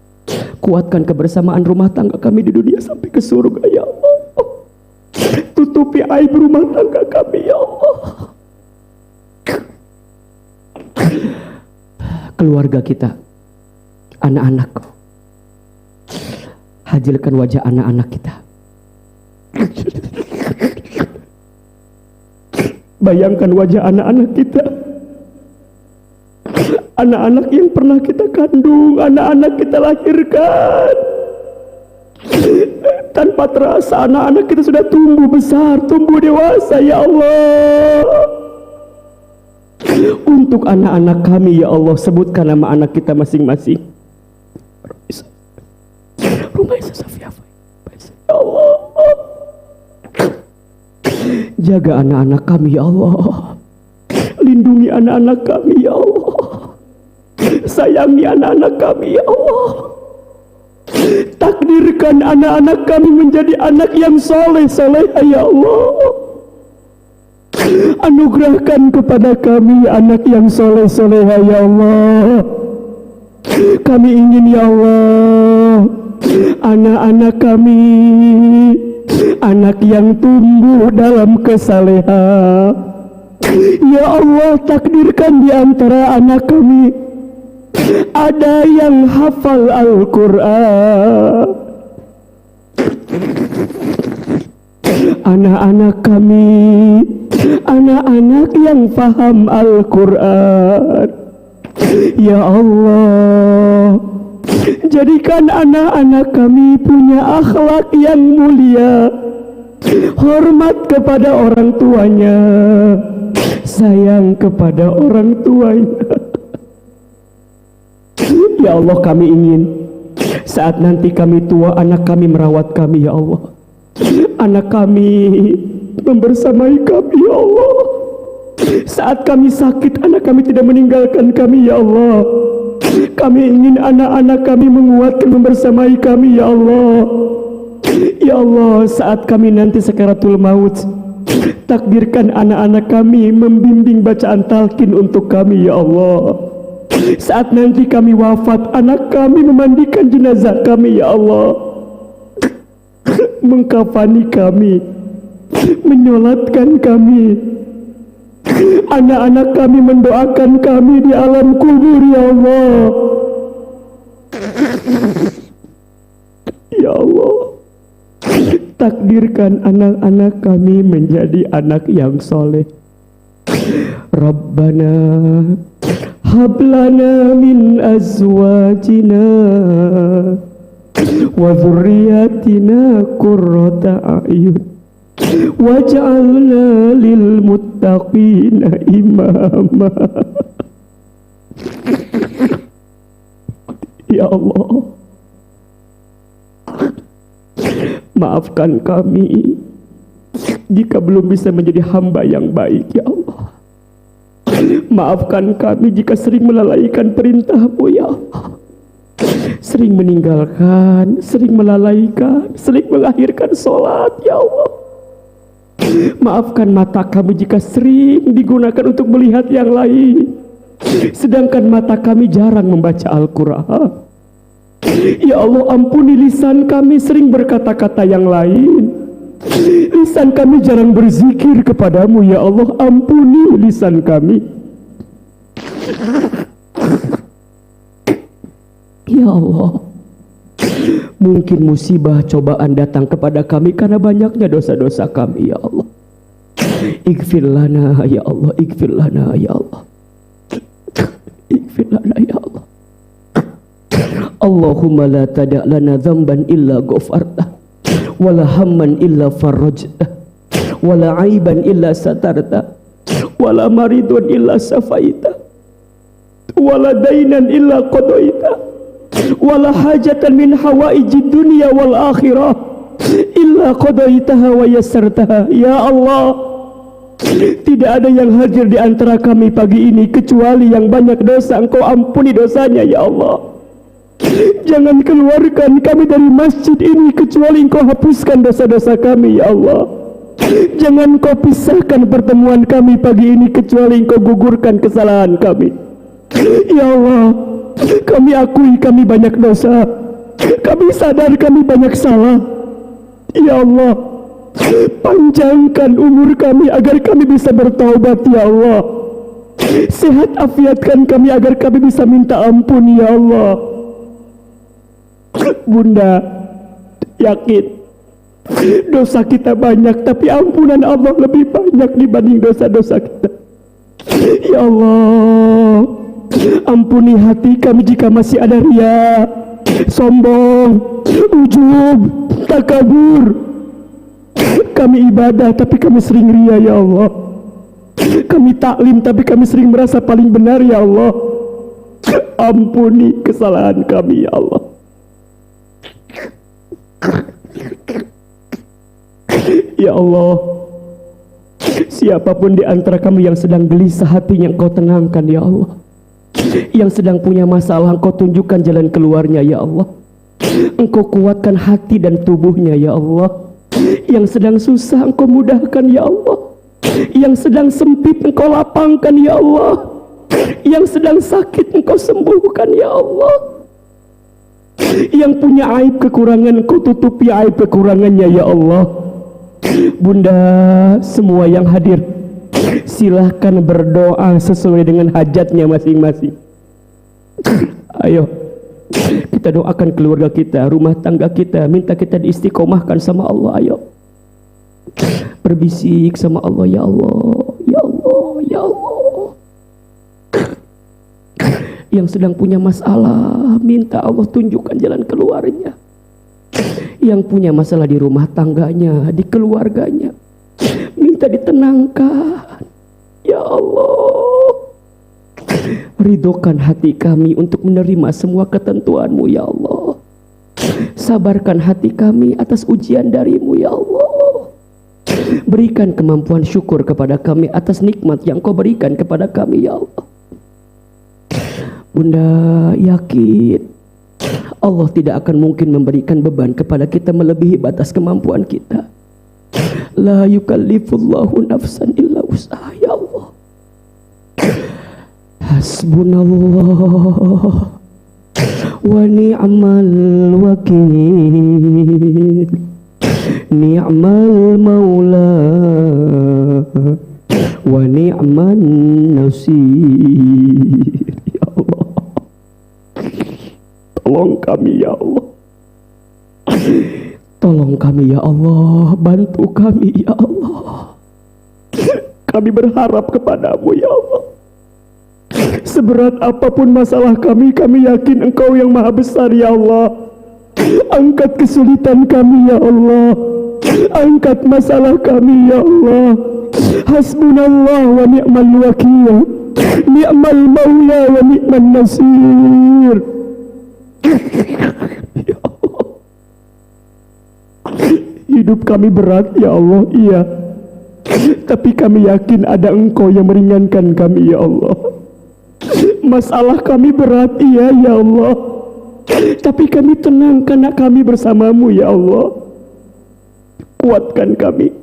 kuatkan kebersamaan rumah tangga kami di dunia sampai ke surga ya Allah. Tutupi aib rumah tangga kami ya Allah. Keluarga kita, anak-anak, hadirkan wajah anak-anak kita. Bayangkan wajah anak-anak kita, anak-anak yang pernah kita kandung, anak-anak kita lahirkan. Tanpa terasa anak-anak kita sudah tumbuh besar, tumbuh dewasa ya Allah. Untuk anak-anak kami ya Allah, sebutkan nama anak kita masing-masing. Rumaisa Safia, ya Allah, jaga anak-anak kami ya Allah, lindungi anak-anak kami ya Allah, sayangi anak-anak kami ya Allah. Takdirkan anak-anak kami menjadi anak yang soleh-soleh ya Allah. Anugerahkan kepada kami anak yang soleh-soleh ya Allah. Kami ingin ya Allah, anak-anak kami anak yang tumbuh dalam kesalehan. Ya Allah, takdirkan di antara anak kami ada yang hafal Al-Quran. Anak-anak kami anak-anak yang faham Al-Quran. Ya Allah, jadikan anak-anak kami punya akhlak yang mulia, hormat kepada orang tuanya, sayang kepada orang tuanya. Ya Allah, kami ingin saat nanti kami tua, anak kami merawat kami ya Allah, anak kami membersamai kami ya Allah. Saat kami sakit, anak kami tidak meninggalkan kami ya Allah. Kami ingin anak-anak kami menguatkan, membersamai kami ya Allah. Ya Allah, saat kami nanti sakaratul maut, takdirkan anak-anak kami membimbing bacaan talqin untuk kami ya Allah. Saat nanti kami wafat, anak kami memandikan jenazah kami ya Allah, mengkafani kami, menyolatkan kami. Anak-anak kami mendoakan kami di alam kubur ya Allah. Ya Allah, takdirkan anak-anak kami menjadi anak yang soleh. Rabbana hablana min azwajina wa dzurriyyatina qurrata a'yun waj'alna lil muttaqina imama. Ya Allah, maafkan kami jika belum bisa menjadi hamba yang baik ya Allah. Maafkan kami jika sering melalaikan perintah-Mu ya Allah, sering meninggalkan, sering melalaikan, sering mengakhirkan sholat ya Allah. Maafkan mata kami jika sering digunakan untuk melihat yang lain, sedangkan mata kami jarang membaca Al-Quran. Ya Allah, ampuni lisan kami sering berkata-kata yang lain, lisan kami jarang berzikir kepadamu ya Allah. Ampuni lisan kami ya Allah. Mungkin musibah cobaan datang kepada kami karena banyaknya dosa-dosa kami ya Allah. Ighfir lana ya Allah, ighfir lana ya Allah, ighfir lana ya Allah. Allahumma la tada' lana dhanban illa ghafartah, wala hamman illa farajtah, wala aiban illa satartah, wala maridun illa safaita, wala dainan illa qadaita, wala hajatan min hawaijid dunya wal akhirah illa qadaitaha wa yassartaha. Ya Allah, tidak ada yang hadir di antara kami pagi ini kecuali yang banyak dosa, Engkau ampuni dosanya ya Allah. Jangan keluarkan kami dari masjid ini kecuali Engkau hapuskan dosa-dosa kami ya Allah. Jangan Engkau pisahkan pertemuan kami pagi ini kecuali Engkau gugurkan kesalahan kami ya Allah. Kami akui kami banyak dosa, kami sadar kami banyak salah ya Allah. Panjangkan umur kami agar kami bisa bertaubat ya Allah. Sehat afiatkan kami agar kami bisa minta ampun ya Allah. Bunda yakin dosa kita banyak, tapi ampunan Allah lebih banyak dibanding dosa-dosa kita ya Allah. Ampuni hati kami jika masih ada riya, sombong, ujub, takabur. Kami ibadah tapi kami sering riya ya Allah. Kami taklim tapi kami sering merasa paling benar ya Allah. Ampuni kesalahan kami ya Allah. Ya Allah, siapapun di antara kami yang sedang gelisah hatinya Engkau tenangkan ya Allah. Yang sedang punya masalah Engkau tunjukkan jalan keluarnya ya Allah. Engkau kuatkan hati dan tubuhnya ya Allah. Yang sedang susah Engkau mudahkan ya Allah. Yang sedang sempit Engkau lapangkan ya Allah. Yang sedang sakit Engkau sembuhkan ya Allah. Yang punya aib kekurangan Engkau tutupi aib kekurangannya ya Allah. Bunda, semua yang hadir silahkan berdoa sesuai dengan hajatnya masing-masing. Ayo kita doakan keluarga kita, rumah tangga kita, minta kita diistiqomahkan sama Allah. Ayo berbisik sama Allah, ya Allah, ya Allah, ya Allah. Yang sedang punya masalah, minta Allah tunjukkan jalan keluarnya. Yang punya masalah di rumah tangganya, di keluarganya, minta ditenangkan ya Allah. Ridhokan hati kami untuk menerima semua ketentuan-Mu ya Allah. Sabarkan hati kami atas ujian dari-Mu ya Allah. Berikan kemampuan syukur kepada kami atas nikmat yang Kau berikan kepada kami ya Allah. Bunda yakin Allah tidak akan mungkin memberikan beban kepada kita melebihi batas kemampuan kita. La yukallifullahu nafsan illa wus'aha ya Allah. Hasbunallah wa ni'mal wakil, ni'mal maula wa ni'man nasir. Ya Allah, tolong kami ya Allah. Tolong kami ya Allah, bantu kami ya Allah. Kami berharap kepadamu ya Allah. Seberat apapun masalah kami yakin Engkau yang maha besar ya Allah. Angkat kesulitan kami ya Allah. Angkat masalah kami ya Allah. Hasbunallah wa ni'mal wakil, ni'mal maula wa ni'man nasir. Ya Allah, hidup kami berat ya Allah, iya. Tapi kami yakin ada Engkau yang meringankan kami ya Allah. Masalah kami berat, iya ya Allah. Tapi kami tenang karena kami bersamamu ya Allah. Kuatkan kami.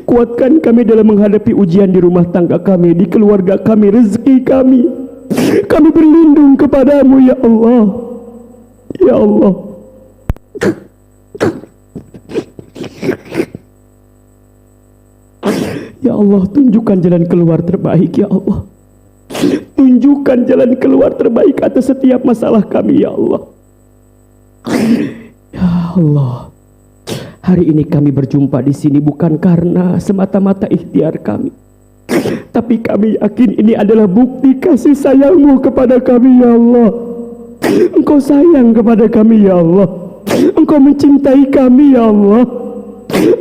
Kuatkan kami dalam menghadapi ujian di rumah tangga kami, di keluarga kami, rezeki kami. Kami berlindung kepadamu ya Allah. Ya Allah. Ya Allah, tunjukkan jalan keluar terbaik ya Allah. Tunjukkan jalan keluar terbaik atas setiap masalah kami ya Allah. Ya Allah, hari ini kami berjumpa di sini bukan karena semata-mata ikhtiar kami, tapi kami yakin ini adalah bukti kasih sayang-Mu kepada kami ya Allah. Engkau sayang kepada kami ya Allah. Engkau mencintai kami ya Allah.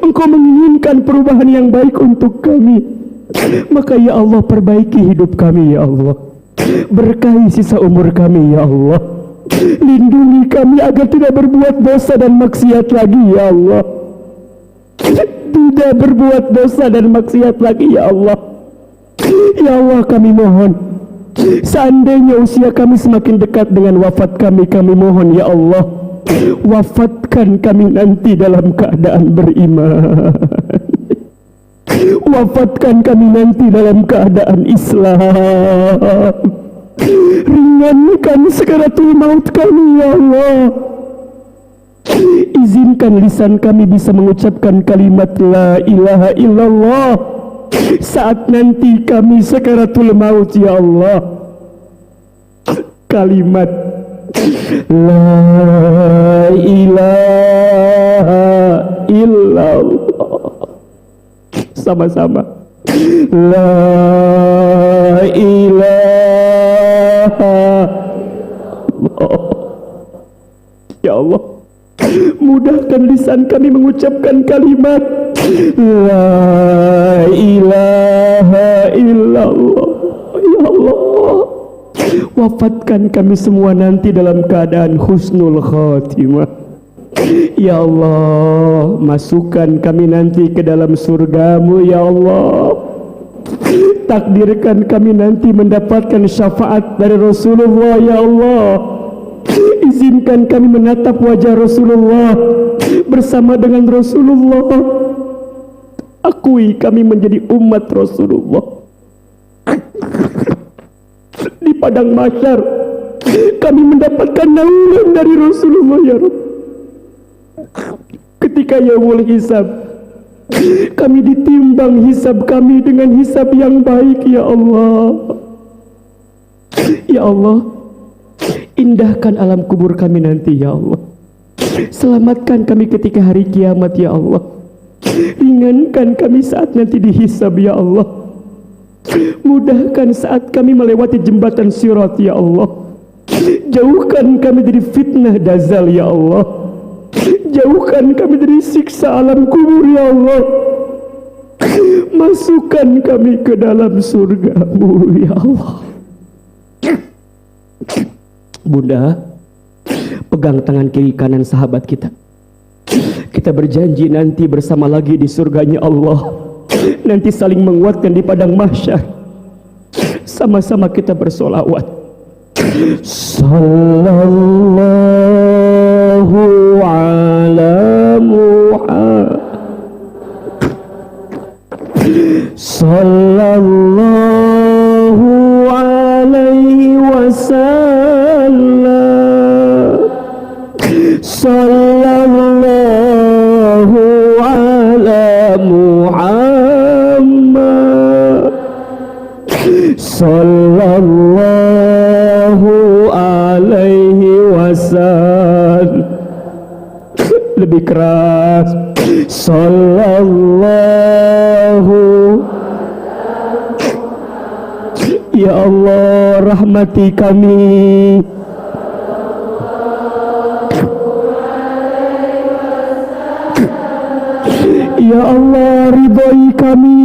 Engkau menginginkan perubahan yang baik untuk kami. Maka ya Allah, perbaiki hidup kami ya Allah, berkahi sisa umur kami ya Allah, lindungi kami agar tidak berbuat dosa dan maksiat lagi ya Allah, tidak berbuat dosa dan maksiat lagi ya Allah. Ya Allah, kami mohon, seandainya usia kami semakin dekat dengan wafat kami, kami mohon ya Allah, wafatkan kami nanti dalam keadaan beriman. Wafatkan kami nanti dalam keadaan Islam. Ringankan sakaratul maut kami ya Allah. Izinkan lisan kami bisa mengucapkan kalimat la ilaha illallah saat nanti kami sakaratul maut ya Allah. Kalimat la ilaha illallah. Sama-sama. La ilaha illallah. Ya Allah, mudahkan lisan kami mengucapkan kalimat la ilaha illallah. Ya Allah, wafatkan kami semua nanti dalam keadaan husnul khatimah. Ya Allah, masukkan kami nanti ke dalam surgamu ya Allah. Takdirkan kami nanti mendapatkan syafaat dari Rasulullah ya Allah. Izinkan kami menatap wajah Rasulullah bersama dengan Rasulullah. Akui kami menjadi umat Rasulullah. Di padang mahsyar kami mendapatkan naungan dari Rasulullah ya Rabb. Ketika yaumul hisab, kami ditimbang hisab kami dengan hisab yang baik ya Allah. Ya Allah, indahkan alam kubur kami nanti ya Allah. Selamatkan kami ketika hari kiamat ya Allah. Ringankan kami saat nanti dihisab ya Allah. Mudahkan saat kami melewati jembatan sirat ya Allah. Jauhkan kami dari fitnah dazal ya Allah. Jauhkan kami dari siksa alam kubur ya Allah. Masukkan kami ke dalam surgamu ya Allah. Bunda, pegang tangan kiri kanan sahabat kita. Kita berjanji nanti bersama lagi di surganya Allah. Nanti saling menguatkan di padang mahsyar. Sama-sama kita bersolawat. Sallallahu ala Muhammad. Sallallahu alaihi wasallam. Sallallahu ala Muhammad. Sallallahu alaihi wasallam. Lebih keras. Sallallahu. Ya Allah, rahmati kami. Ya Allah, ridhai kami.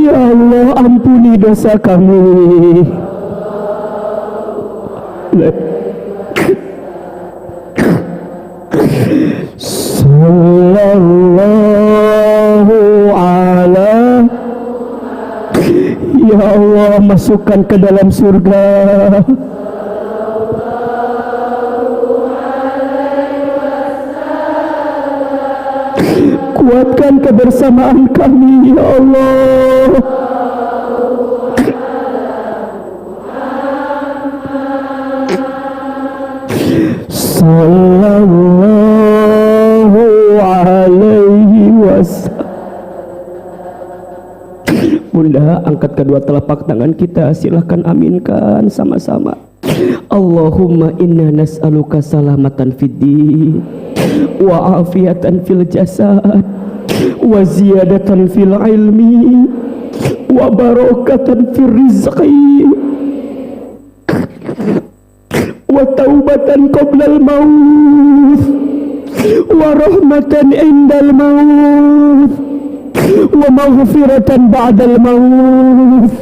Ya Allah, ampuni dosa kami. Sallallahu ala. Ya Allah, masukkan ke dalam surga. Kuatkan kebersamaan kami ya Allah. Sallallahu alaihi wasallam. Bunda, angkat kedua telapak tangan kita, silahkan aminkan sama-sama. Allahumma inna nas'aluka salamatan fid din wa afiatan fil jasad wa ziyadatan fil ilmi wa barakatan fil rizqi wa wa taubatan qoblal maut wa rahmatan indal maut wa maghfiratan ba'dal maut.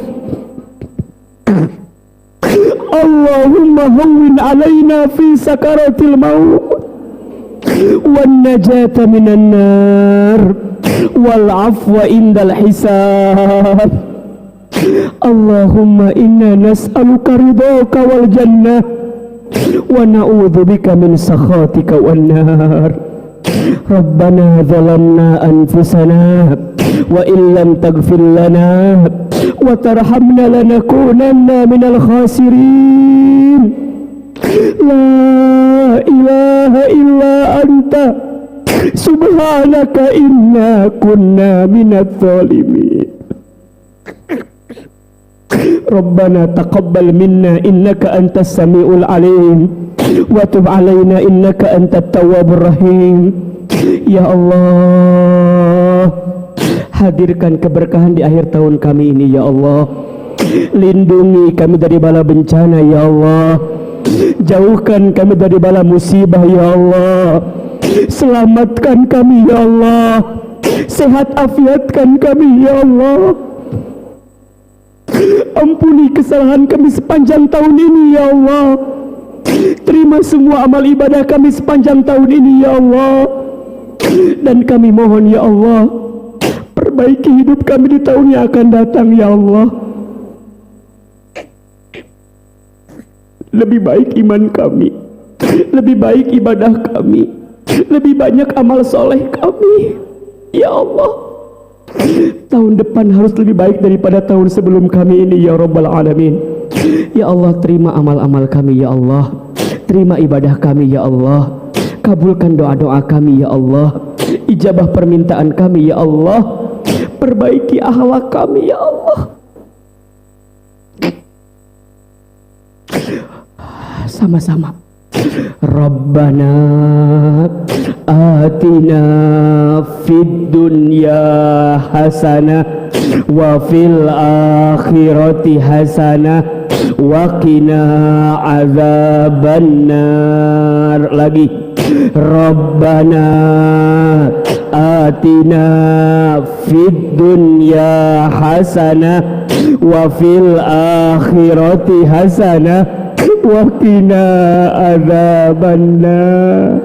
Allahumma hawwin alaina fi sakaratil maut wan najata minan nar wal afwa indal hisab. Allahumma inna nas'aluka ridhaka wal jannah wa na'udzubika min sakhatika wan nar. Rabbana zalamna anfusana wa illam taghfir lana wa tarhamna lanakunanna minal khasirin. La ilaha illa anta subhanaka inna kunna minadh dhalimin. Rabbana taqabbal minna innaka antas samiul alim wa tub alaina innaka antat tawwabur rahim. Ya Allah, hadirkan keberkahan di akhir tahun kami ini ya Allah. Lindungi kami dari bala bencana ya Allah. Jauhkan kami dari bala musibah ya Allah. Selamatkan kami ya Allah. Sehat afiatkan kami ya Allah. Ampuni kesalahan kami sepanjang tahun ini ya Allah. Terima semua amal ibadah kami sepanjang tahun ini ya Allah. Dan kami mohon ya Allah, perbaiki hidup kami di tahun yang akan datang ya Allah. Lebih baik iman kami, lebih baik ibadah kami, lebih banyak amal soleh kami ya Allah. Tahun depan harus lebih baik daripada tahun sebelum kami ini ya Rabbal Alamin. Ya Allah, terima amal-amal kami ya Allah. Terima ibadah kami ya Allah. Kabulkan doa-doa kami ya Allah. Ijabah permintaan kami ya Allah. Perbaiki akhlak kami ya Allah. Sama-sama. Rabbana atina fid dunya hasanah wa fil akhirati hasanah wa qina azabannar. Lagi. Rabbana atina fid dunya hasanah wa fil akhirati hasanah wa qina azabannar.